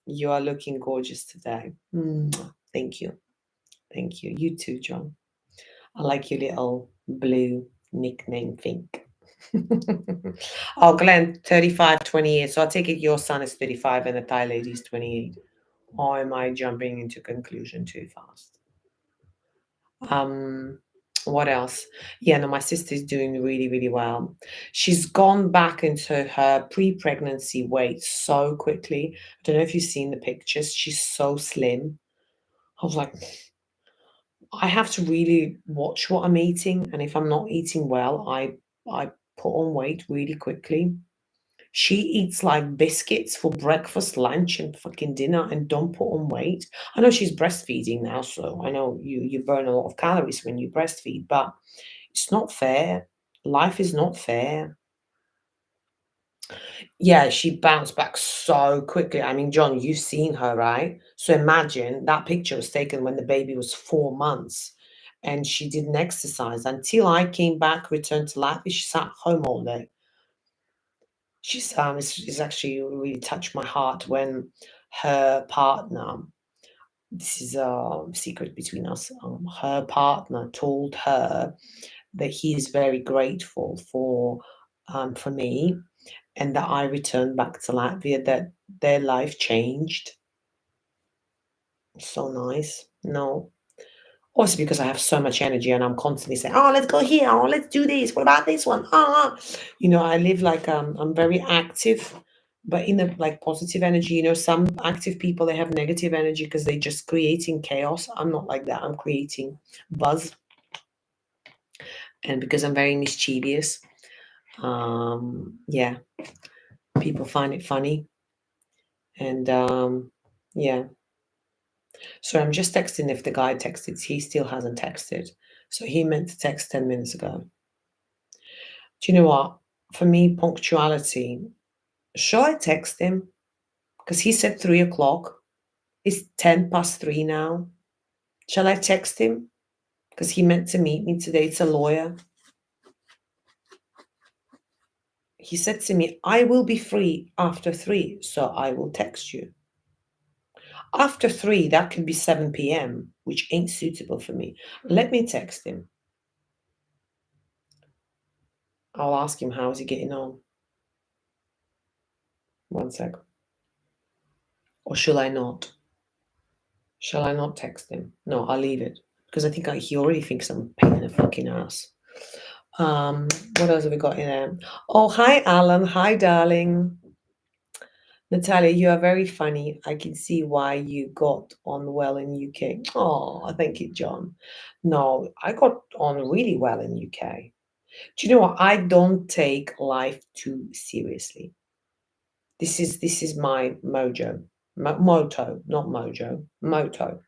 You are looking gorgeous today. Thank you. Thank you. You too, John. I like your little blue nickname thing. Oh, Glenn, 35, 28. So I take it your son is 35 and the Thai lady is 28. Or am I jumping into conclusion too fast? Um, what else? Yeah, no, my sister is doing really, really well. She's gone back into her pre-pregnancy weight so quickly. I don't know if you've seen the pictures. She's so slim. I was like, I have to really watch what I'm eating, and if I'm not eating well, I put on weight really quickly. She eats like biscuits for breakfast, lunch, and fucking dinner, and don't put on weight. I know she's breastfeeding now, so I know you burn a lot of calories when you breastfeed, but it's not fair. Life is not fair. Yeah, she bounced back so quickly. I mean, John, you've seen her, right? So imagine that picture was taken when the baby was 4 months and she didn't exercise until I came back, returned to Latvia. She sat home all day. It's actually really touched my heart when her partner, this is a secret between us, her partner told her that he is very grateful for me, and that I returned back to Latvia, that their life changed. So nice. No. Also because I have so much energy and I'm constantly saying, oh, let's go here. Oh, let's do this. What about this one? I live like I'm very active, but in a like positive energy. Some active people, they have negative energy because they're just creating chaos. I'm not like that. I'm creating buzz. And because I'm very mischievous, yeah, people find it funny. And yeah. So I'm just texting if the guy texted. He still hasn't texted. So he meant to text 10 minutes ago. Do you know what? For me, punctuality. Shall I text him? Because he said 3 o'clock. It's 10 past 3 now. Shall I text him? Because he meant to meet me today. It's a lawyer. He said to me, I will be free after 3, so I will text you. After 3, that could be 7 p.m., which ain't suitable for me. Let me text him. I'll ask him how is he getting on. One sec. Or shall I not? Shall I not text him? No, I'll leave it. Because I think he already thinks I'm a pain in the fucking ass. What else have we got in there? Oh, hi, Alan. Hi, darling. Natalia, you are very funny. I can see why you got on well in UK. Oh, thank you, John. No, I got on really well in UK. Do you know what? I don't take life too seriously. This is my mojo. Motto, not mojo. Motto.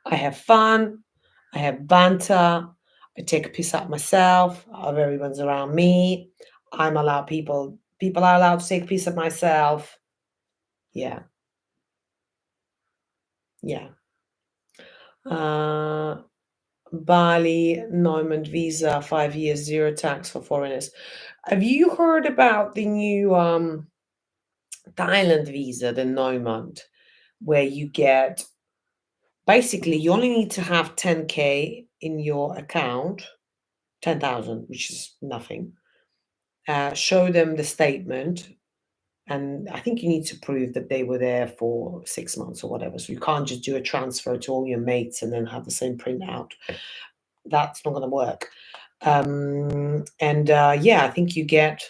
I have fun. I have banter. I take a piss out myself of everyone's around me. I'm allowed people are allowed to take a piss of myself. Yeah. Yeah. Bali, Neumann visa, 5 years, zero tax for foreigners. Have you heard about the new Thailand visa, the Neumann, where you get basically you only need to have 10K in your account, 10,000, which is nothing. Show them the statement, and I think you need to prove that they were there for 6 months or whatever. So you can't just do a transfer to all your mates and then have the same printout. That's not going to work. Yeah, I think you get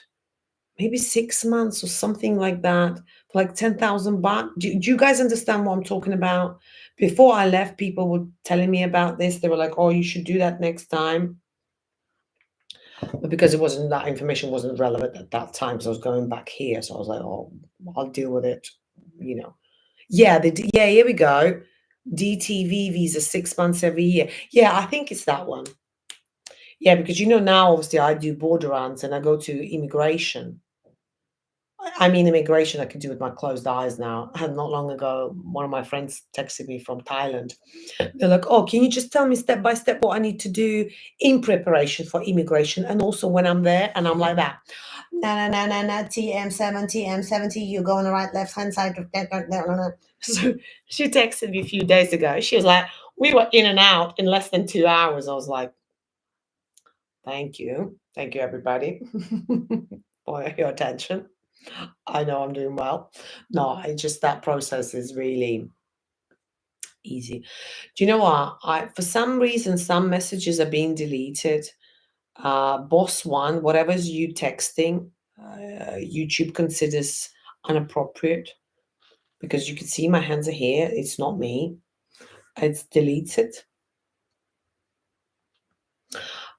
maybe 6 months or something like that for like 10,000 baht. Do you guys understand what I'm talking about? Before I left, people were telling me about this. They were like, "Oh, you should do that next time." But because that information wasn't relevant at that time, because I was going back here, so I was like, "Oh, I'll deal with it," you know. Yeah, yeah, here we go. DTV visa, 6 months every year. Yeah, I think it's that one. Yeah, because now, obviously, I do border runs and I go to immigration. I mean, immigration I can do with my closed eyes now. And not long ago, one of my friends texted me from Thailand. They're like, "Oh, can you just tell me step by step what I need to do in preparation for immigration and also when I'm there?" And I'm like that. No, no, no, no, no, TM70, you go on the right, left hand side. So she texted me a few days ago. She was like, "We were in and out in less than 2 hours." I was like, thank you. Thank you, everybody, for your attention. I know I'm doing well. No, I just that process is really easy. Do you know what? For some reason, some messages are being deleted. Boss one, whatever's you texting, YouTube considers inappropriate because you can see my hands are here. It's not me. It's deleted.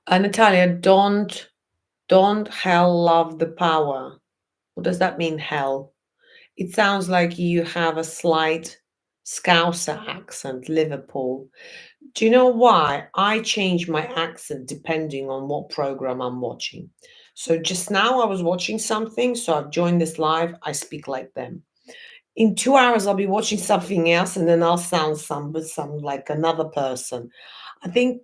Natalia, don't hell love the power. What does that mean, hell? It sounds like you have a slight Scouser accent, Liverpool. Do you know why? I change my accent depending on what program I'm watching. So just now I was watching something, so I've joined this live. I speak like them. In 2 hours, I'll be watching something else, and then I'll sound some like another person. I think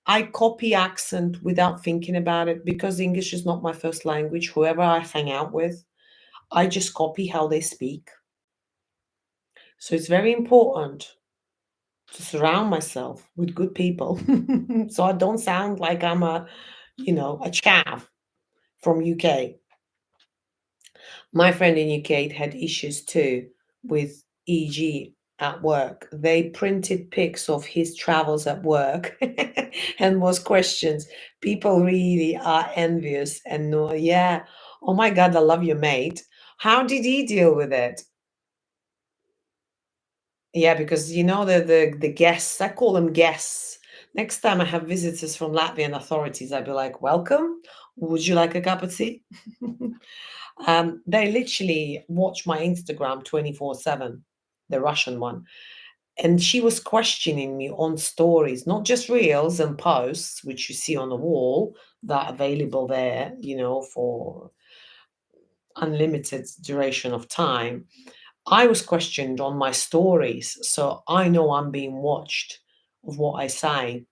I copy accent without thinking about it because English is not my first language. Whoever I hang out with, I just copy how they speak. So it's very important to surround myself with good people so I don't sound like I'm a chav from UK. My friend in UK had issues too with EG at work. They printed pics of his travels at work and was questions. People really are envious and know, yeah, oh my God, I love your mate. How did he deal with it? Yeah, because the guests, I call them guests. Next time I have visitors from Latvian authorities, I'd be like, "Welcome. Would you like a cup of tea?" They literally watch my Instagram 24/7, the Russian one. And she was questioning me on stories, not just reels and posts, which you see on the wall that are available there, for unlimited duration of time. I was questioned on my stories, so I know I'm being watched of what I say.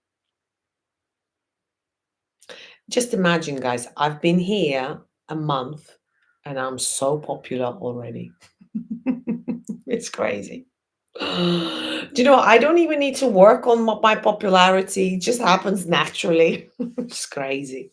Just imagine, guys, I've been here a month and I'm so popular already. It's crazy. Do you know, I don't even need to work on my popularity. It just happens naturally. It's crazy.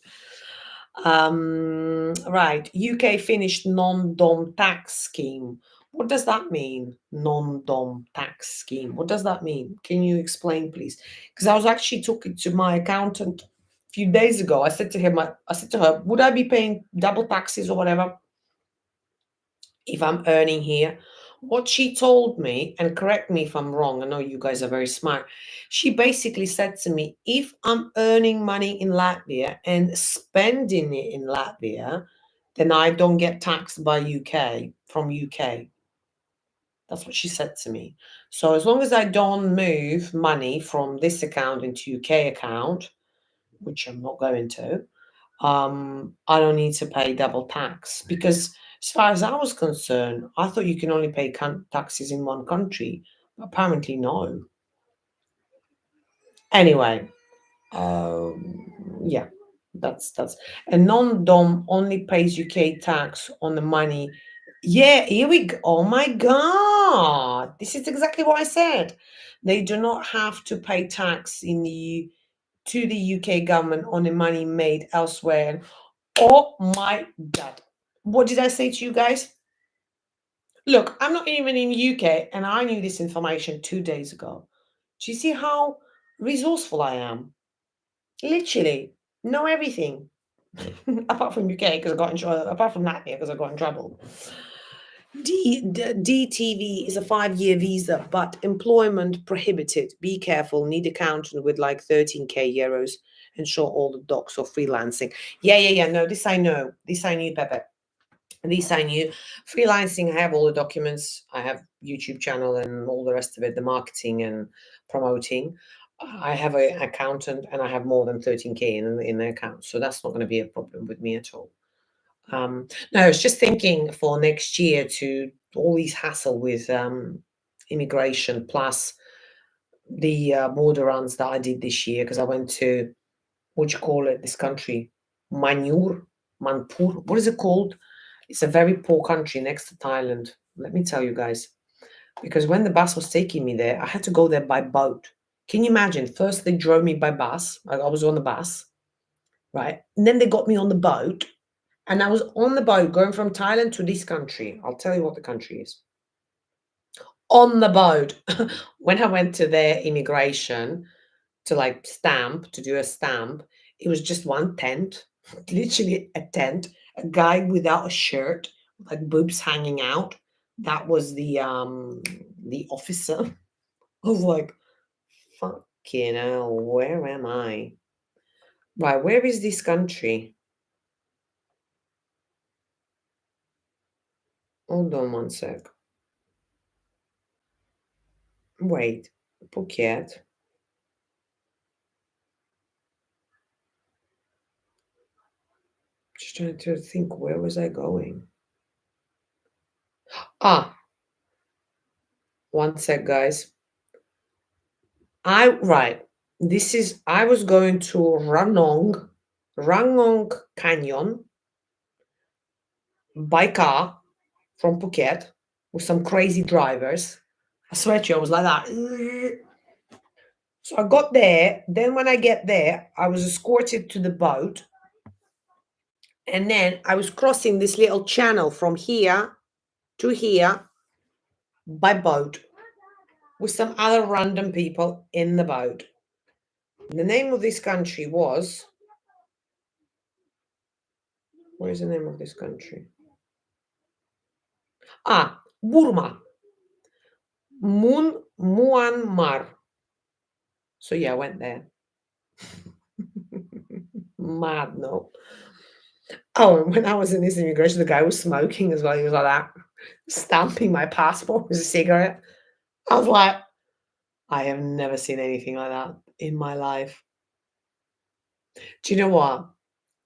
Right. UK finished non-dom tax scheme. What does that mean? Non-dom tax scheme. What does that mean? Can you explain, please? Because I was actually talking to my accountant a few days ago. I said to her, would I be paying double taxes or whatever if I'm earning here? What she told me, and correct me if I'm wrong, I know you guys are very smart. She basically said to me, if I'm earning money in Latvia and spending it in Latvia, then I don't get taxed by UK from UK. That's what she said to me. So as long as I don't move money from this account into UK account, which I'm not going to, I don't need to pay double tax because, as far as I was concerned, I thought you can only pay taxes in one country. Apparently, no. Anyway, yeah, that's a non-dom only pays UK tax on the money. Yeah, here we go. Oh my god, this is exactly what I said. They do not have to pay tax to the UK government on the money made elsewhere. Oh my god. What did I say to you guys? Look, I'm not even in UK and I knew this information 2 days ago. Do you see how resourceful I am? Literally, know everything. Apart from UK because I got in trouble. Apart from Latvia because I got in trouble. DTV is a 5-year visa, but employment prohibited. Be careful. Need accountant with like 13k euros and show all the docs or freelancing. Yeah. No, this I know. This I knew, Pepe. This I knew. Freelancing, I have all the documents. I have YouTube channel and all the rest of it, the marketing and promoting. I have an accountant and I have more than 13k in the account. So that's not going to be a problem with me at all. No, I was just thinking for next year to all these hassle with immigration plus the border runs that I did this year because I went to, what you call it, this country, Manpur. What is it called? It's a very poor country next to Thailand. Let me tell you guys, because when the bus was taking me there, I had to go there by boat. Can you imagine? First they drove me by bus. I was on the bus, right? And then they got me on the boat. And I was on the boat going from Thailand to this country. I'll tell you what the country is. On the boat. When I went to their immigration to like to do a stamp, it was just one tent, literally a tent, a guy without a shirt, like boobs hanging out. That was the officer. I was like, fucking hell, where am I? Right, where is this country? Hold on one sec. Wait, Phuket. Just trying to think, where was I going? Ah, one sec, guys. Right. I was going to Ranong Canyon by car from Phuket with some crazy drivers. I swear to you, I was like that. So I got there. Then when I get there, I was escorted to the boat. And then I was crossing this little channel from here to here by boat with some other random people in the boat. The name of this country was. What is the name of this country? Burma. Myanmar. So yeah, I went there. Mad, no. Oh, and when I was in this immigration, the guy was smoking as well. He was like that, stamping my passport with a cigarette. I was like, I have never seen anything like that in my life. Do you know what?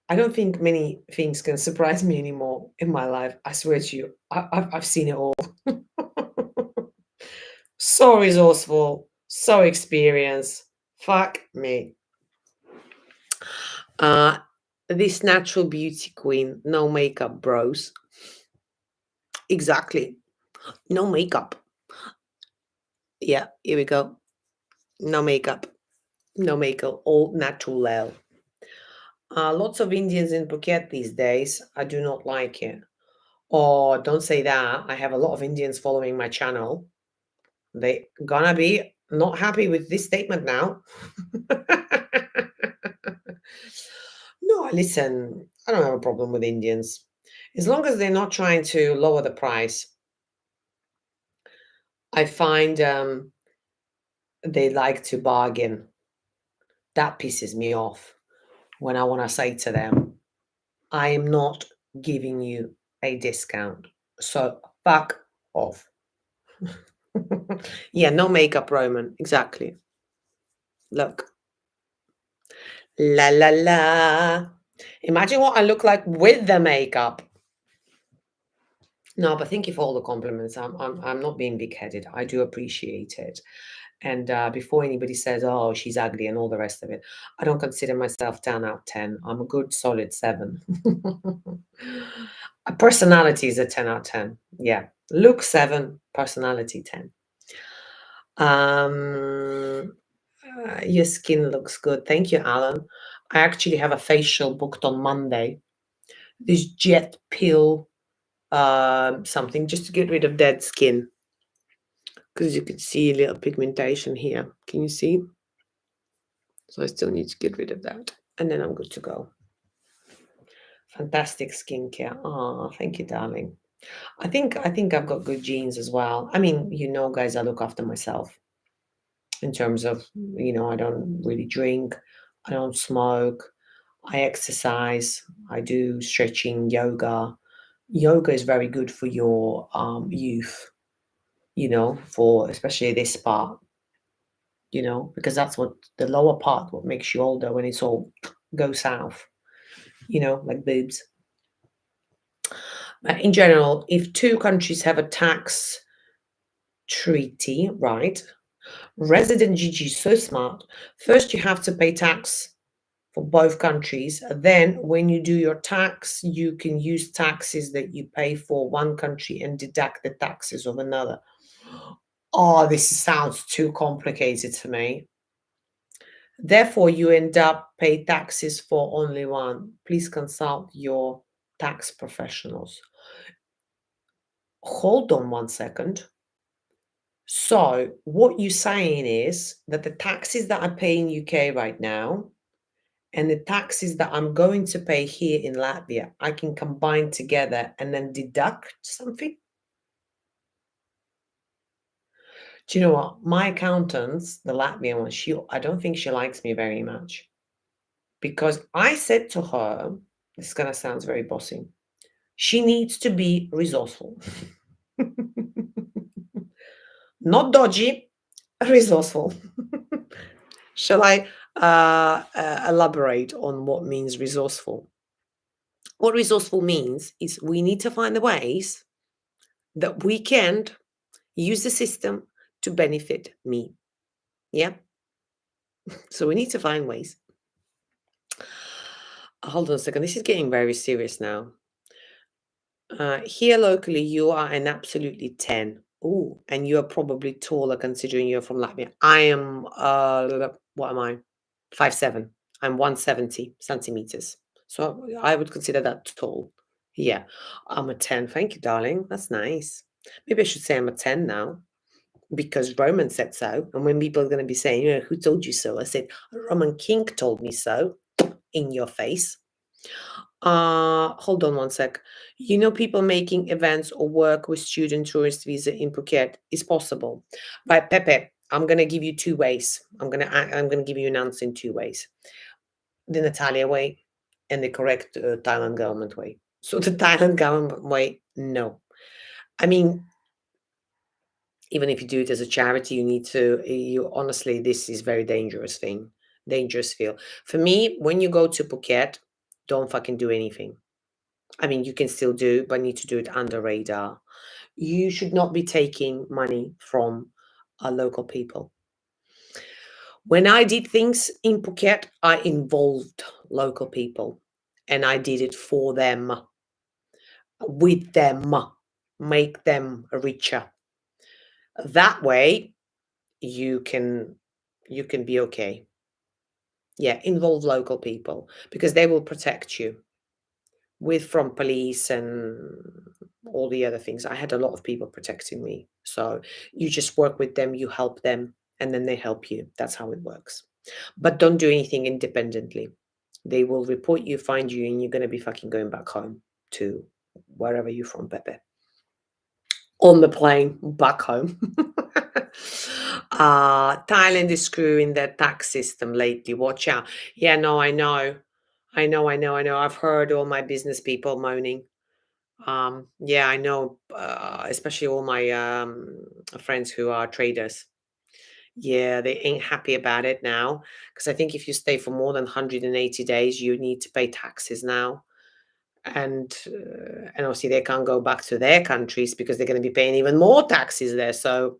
I don't think many things can surprise me anymore in my life. I swear to you, I've seen it all. So resourceful, so experienced. Fuck me. Uh, this natural beauty queen, no makeup, bros. Exactly. No makeup. Yeah, here we go. No makeup. No makeup. All natural. Lots of Indians in Phuket these days. I do not like it. Or don't say that. I have a lot of Indians following my channel. They gonna be not happy with this statement now. No, listen, I don't have a problem with Indians. As long as they're not trying to lower the price. I find they like to bargain. That pisses me off when I want to say to them, I am not giving you a discount. So fuck off. Yeah, no makeup, Roman. Exactly. Look. La la la. Imagine what I look like with the makeup. No, but thank you for all the compliments. I'm not being big-headed. I do appreciate it. And before anybody says, "Oh, she's ugly," and all the rest of it, I don't consider myself 10 out of 10. I'm a good solid 7. A personality is a 10 out of 10. Yeah, look 7, personality 10. Your skin looks good. Thank you, Alan. I actually have a facial booked on Monday. This jet pill something just to get rid of dead skin. Because you can see a little pigmentation here. Can you see? So I still need to get rid of that. And then I'm good to go. Fantastic skincare. Oh, thank you, darling. I think I've got good genes as well. I mean, guys, I look after myself in terms of, I don't really drink, I don't smoke, I exercise, I do stretching, yoga. Yoga is very good for your youth, for especially this part, because that's what the lower part, what makes you older when it's all go south, like boobs. In general, if two countries have a tax treaty, right? Resident Gigi is so smart. First, you have to pay tax for both countries. Then, when you do your tax, you can use taxes that you pay for one country and deduct the taxes of another. Oh, this sounds too complicated to me. Therefore, you end up pay taxes for only one. Please consult your tax professionals. Hold on one second. So, what you're saying is that the taxes that I pay in UK right now and the taxes that I'm going to pay here in Latvia, I can combine together and then deduct something? Do you know what? My accountants, the Latvian one, I don't think she likes me very much because I said to her, this is going to sound very bossy, she needs to be resourceful. Not dodgy, resourceful. Shall I elaborate on what means resourceful? What resourceful means is we need to find the ways that we can use the system to benefit me. Yeah. So we need to find ways. Hold on a second. This is getting very serious now. Here locally, you are an absolutely 10. Oh, and you are probably taller considering you're from Latvia. I am, what am I? 5'7". I'm 170 centimeters. So I would consider that tall. Yeah, I'm a 10. Thank you, darling. That's nice. Maybe I should say I'm a 10 now because Roman said so. And when people are going to be saying, who told you so? I said, Roman King told me so in your face. Hold on one sec. People making events or work with student tourist visa in Phuket is possible. Right, Pepe, I'm gonna give you 2 ways. I'm gonna give you an answer in 2 ways. The Natalia way and the correct Thailand government way. So the Thailand government way, no. I mean, even if you do it as a charity, you honestly, this is very dangerous field. For me, when you go to Phuket, don't fucking do anything. I mean, you can still do, but need to do it under radar. You should not be taking money from local people. When I did things in Phuket, I involved local people and I did it for them, with them, make them richer. That way you can be okay. Yeah, involve local people because they will protect you with from police and all the other things. I had a lot of people protecting me. So you just work with them, you help them, and then they help you. That's how it works. But don't do anything independently. They will report you, find you, and you're going to be fucking going back home to wherever you're from, Pepe. On the plane back home. Thailand is screwing their tax system lately. Watch out. Yeah, no, I know. I've heard all my business people moaning. Yeah, I know, especially all my friends who are traders. Yeah, they ain't happy about it now because I think if you stay for more than 180 days, you need to pay taxes now. And obviously they can't go back to their countries because they're going to be paying even more taxes there. So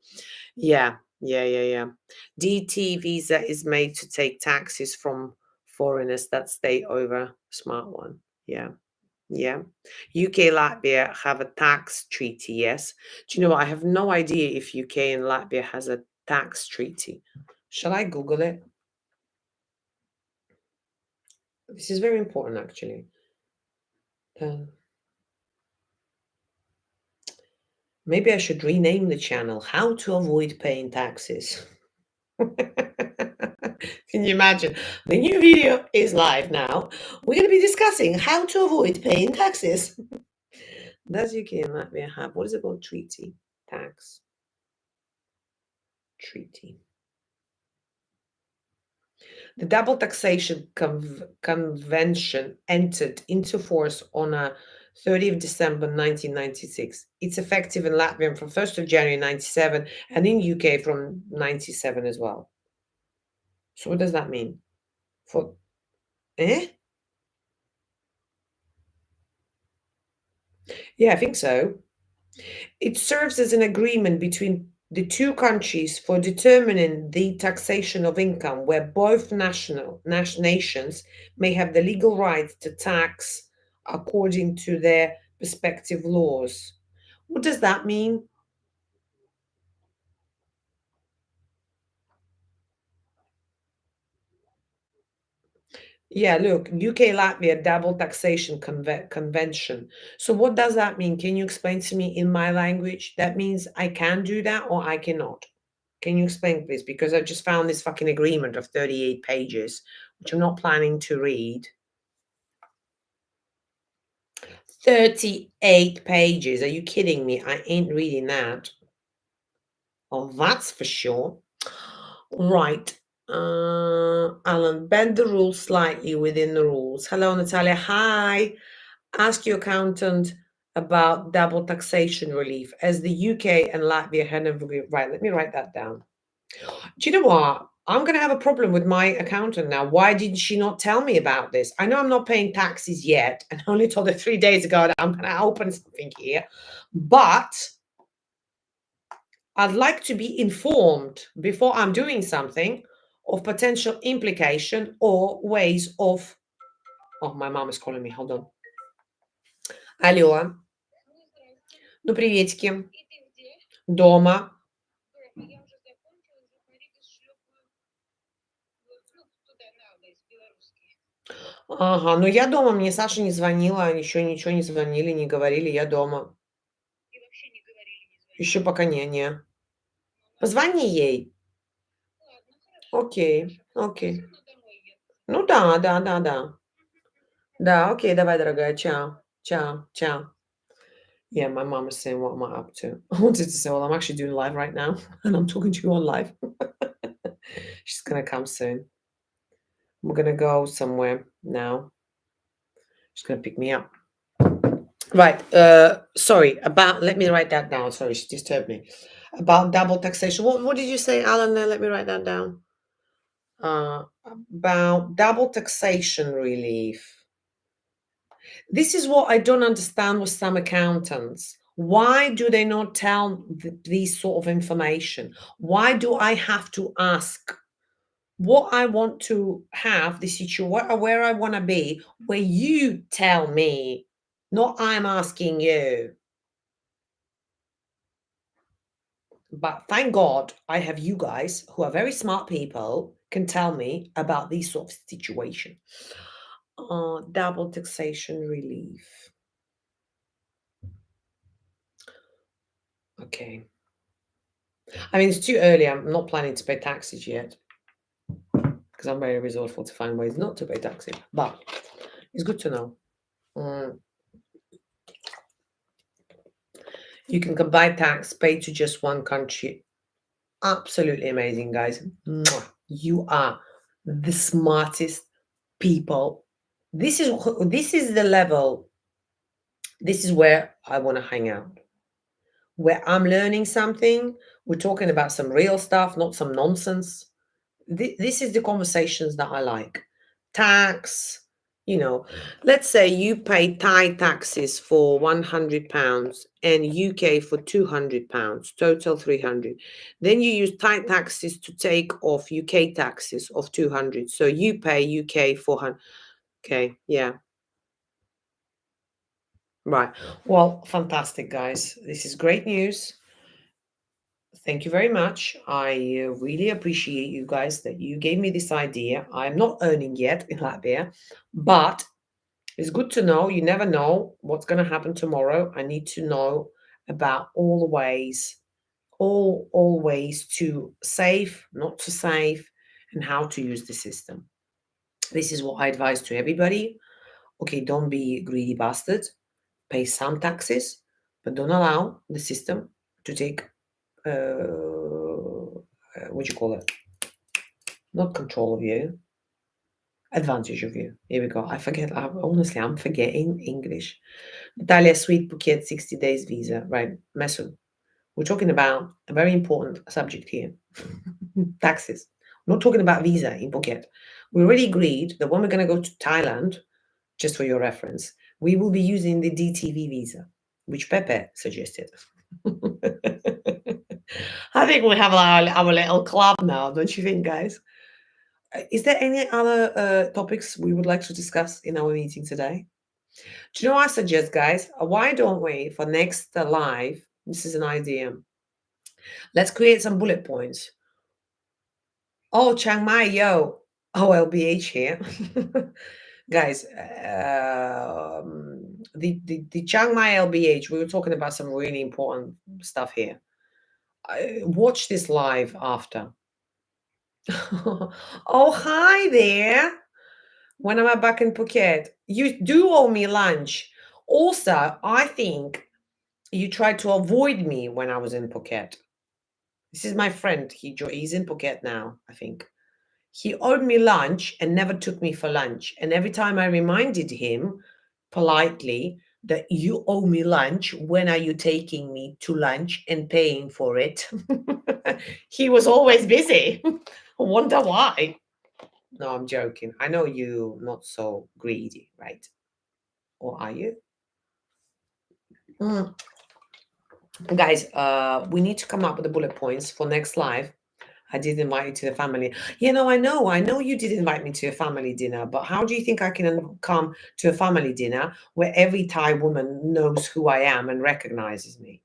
yeah. DT visa is made to take taxes from foreigners that stay over. Smart one. Yeah. UK, Latvia have a tax treaty, yes. Do you know what? I have no idea if UK and Latvia has a tax treaty. Shall I Google it? This is very important, actually. Maybe I should rename the channel How to Avoid Paying Taxes. Can you imagine? The new video is live now. We're going to be discussing how to avoid paying taxes. Does UK and Latvia have, what is it called? Treaty. Tax. Treaty. The Double Taxation Convention entered into force on 30th December 1996. It's effective in Latvia from 1st of January 97 and in UK from 97 as well. So what does that mean? For Yeah, I think so. It serves as an agreement between the two countries for determining the taxation of income, where both nations may have the legal right to tax according to their respective laws. What does that mean? Yeah, look, UK Latvia double taxation convention. So what does that mean? Can you explain to me in my language? That means I can do that or I cannot. Can you explain, please? Because I just found this fucking agreement of 38 pages, which I'm not planning to read. 38 pages. Are you kidding me? I ain't reading that. Oh, that's for sure. Right. Alan, bend the rules slightly within the rules. Hello, Natalia. Hi. Ask your accountant about double taxation relief as the UK and Latvia had agreed. Right, let me write that down. Do you know what? I'm going to have a problem with my accountant now. Why didn't she not tell me about this? I know I'm not paying taxes yet, and I only told her 3 days ago that I'm going to open something here. But I'd like to be informed before I'm doing something of potential implication or ways of. Oh, my mom is calling me. Hold on. Алло. Ну, приветики. Дома. Ага, ну я дома, мне Саша не звонила, еще ничего не звонили, не говорили, я дома. Еще пока не. Позвони ей. Окей, окей. Ну да. Да, окей, давай, дорогая, чао, чао. Yeah, my mom is saying, what am I up to? I wanted to say, well, I'm actually doing live right now, and I'm talking to you on live. She's gonna come soon. We're gonna go somewhere now. She's going to pick me up. Right. Sorry. Let me write that down. Sorry, she disturbed me. About double taxation. What did you say, Alan? Let me write that down. About double taxation relief. This is what I don't understand with some accountants. Why do they not tell these sort of information? Why do I have to ask what I want to have, the situation, where I want to be, where you tell me, not I'm asking you? But thank God I have you guys who are very smart people can tell me about these sort of situation. Double taxation relief. Okay. I mean, it's too early. I'm not planning to pay taxes yet because I'm very resourceful to find ways not to pay taxes. But it's good to know. You can combine tax paid to just one country. Absolutely amazing, guys. Mwah. You are the smartest people. This is the level. This is where I want to hang out. Where I'm learning something. We're talking about some real stuff, not some nonsense. This is the conversations that I like. Tax, let's say you pay Thai taxes for £100 and UK for £200, total 300. Then you use Thai taxes to take off UK taxes of 200. So you pay UK 400. Okay, yeah. Right. Well, fantastic, guys. This is great news. Thank you very much. I really appreciate you guys that you gave me this idea. I'm not earning yet in Latvia, but it's good to know. You never know what's going to happen tomorrow. I need to know about all the ways, all ways to save, not to save, and how to use the system. This is what I advise to everybody. Okay, don't be greedy bastard. Pay some taxes, but don't allow the system to take what do you call it? Not control of you, advantage of you. Here we go. I forget. Honestly, I'm forgetting English. Natalia, sweet Phuket 60 days visa. Right, Mesu. We're talking about a very important subject here. Taxes. We're not talking about visa in Phuket. We already agreed that when we're going to go to Thailand, just for your reference, we will be using the DTV visa, which Pepe suggested. I think we have our little club now, don't you think, guys? Is there any other topics we would like to discuss in our meeting today? Do you know what I suggest, guys? Why don't we, for next live, this is an idea. Let's create some bullet points. Oh, Chiang Mai, yo. OLBH here. Guys, the Chiang Mai LBH, we were talking about some really important stuff here. Watch this live after. Oh, hi there. When am I back in Phuket? You do owe me lunch. Also, I think you tried to avoid me when I was in Phuket. This is my friend. He's in Phuket now, I think. He owed me lunch and never took me for lunch. And every time I reminded him politely that you owe me lunch, when are you taking me to lunch and paying for it? He was always busy. Wonder why. No, I'm joking. I know you not so greedy, right? Or are you? Mm. Guys, we need to come up with the bullet points for next live. I did invite you to the family. I know you did invite me to a family dinner, but how do you think I can come to a family dinner where every Thai woman knows who I am and recognizes me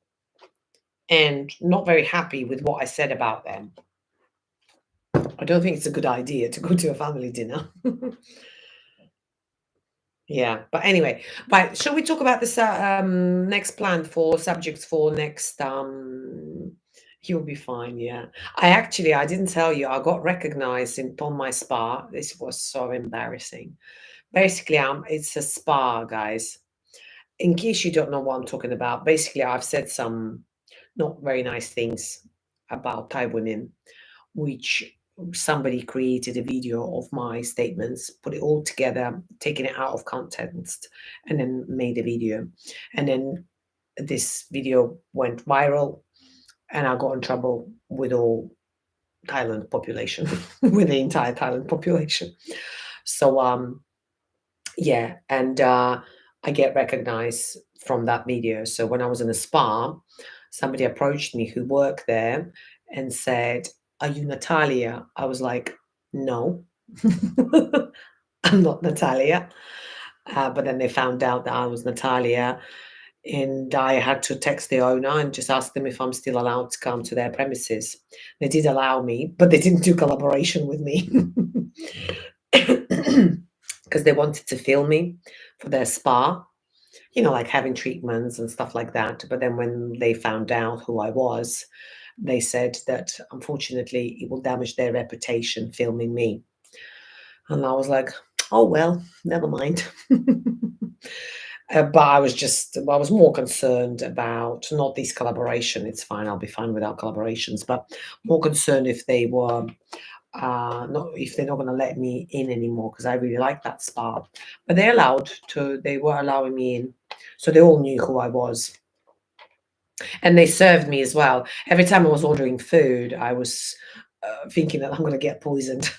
and not very happy with what I said about them? I don't think it's a good idea to go to a family dinner. Yeah, but anyway, right. Shall we talk about this next plan for subjects for next? You'll be fine. Yeah, I didn't tell you. I got recognized in on my spa. This was so embarrassing. Basically, it's a spa, guys. In case you don't know what I'm talking about, basically, I've said some not very nice things about Thai women, which somebody created a video of my statements, put it all together, taken it out of context, and then made a video. And then this video went viral, and I got in trouble with all Thailand population, with the entire Thailand population. So yeah, and I get recognized from that video. So when I was in a spa, somebody approached me who worked there and said, "Are you Natalia?" I was like, "No, I'm not Natalia." But then they found out that I was Natalia, and I had to text the owner and just ask them if I'm still allowed to come to their premises. They did allow me, but they didn't do collaboration with me because they wanted to film me for their spa, like having treatments and stuff like that. But then when they found out who I was, they said that unfortunately it will damage their reputation filming me. And I was like, oh, well, never mind. But I was more concerned about not this collaboration. It's fine. I'll be fine without collaborations, but more concerned if they were not if they're not going to let me in anymore because I really like that spa. But they were allowing me in, so they all knew who I was, and they served me as well. Every time I was ordering food, I was thinking that I'm going to get poisoned.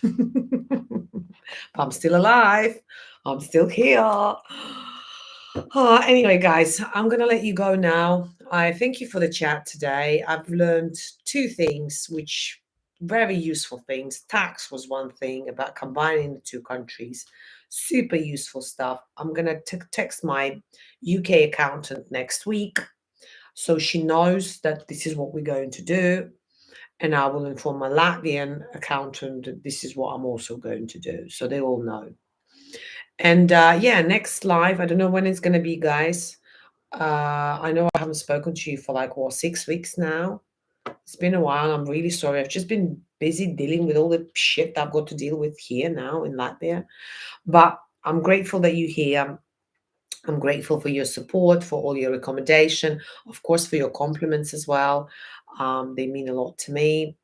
But I'm still alive. I'm still here. Anyway, guys, I'm going to let you go now. I thank you for the chat today. I've learned two things, which very useful things. Tax was one thing about combining the two countries. Super useful stuff. I'm going to text my UK accountant next week so she knows that this is what we're going to do. And I will inform my Latvian accountant that this is what I'm also going to do. So they all know. And yeah, next live, I don't know when it's going to be, guys. I know I haven't spoken to you for like, 6 weeks now. It's been a while. I'm really sorry. I've just been busy dealing with all the shit that I've got to deal with here now in Latvia. But I'm grateful that you're here. I'm grateful for your support, for all your accommodation, of course, for your compliments as well. They mean a lot to me.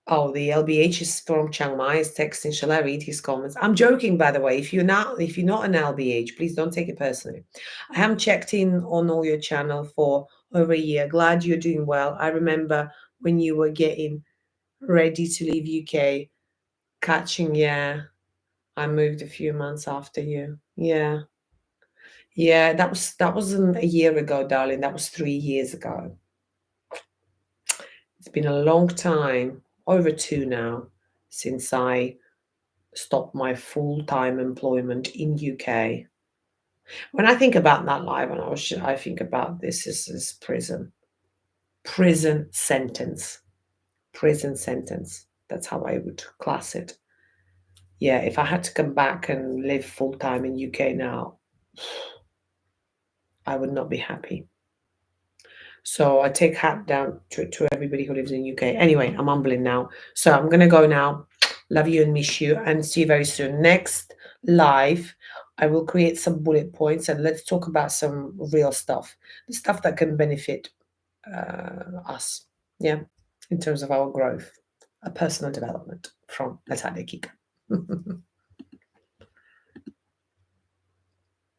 Oh, the LBH is from Chiang Mai is texting. Shall I read his comments? I'm joking, by the way. If you're not an LBH, please don't take it personally. I haven't checked in on all your channel for over a year. Glad you're doing well. I remember when you were getting ready to leave UK. Catching, yeah. I moved a few months after you. Yeah. Yeah, that wasn't a year ago, darling. That was 3 years ago. It's been a long time, over 2 now, since I stopped my full-time employment in UK. When I think about that life, I think about this as prison. Prison sentence. Prison sentence. That's how I would class it. Yeah, if I had to come back and live full-time in UK now, I would not be happy. So I take hat down to everybody who lives in UK. Anyway, I'm mumbling now. So I'm going to go now. Love you and miss you, and see you very soon. Next live, I will create some bullet points and let's talk about some real stuff. The stuff that can benefit us. Yeah. In terms of our growth, a personal development from Natalija Kica.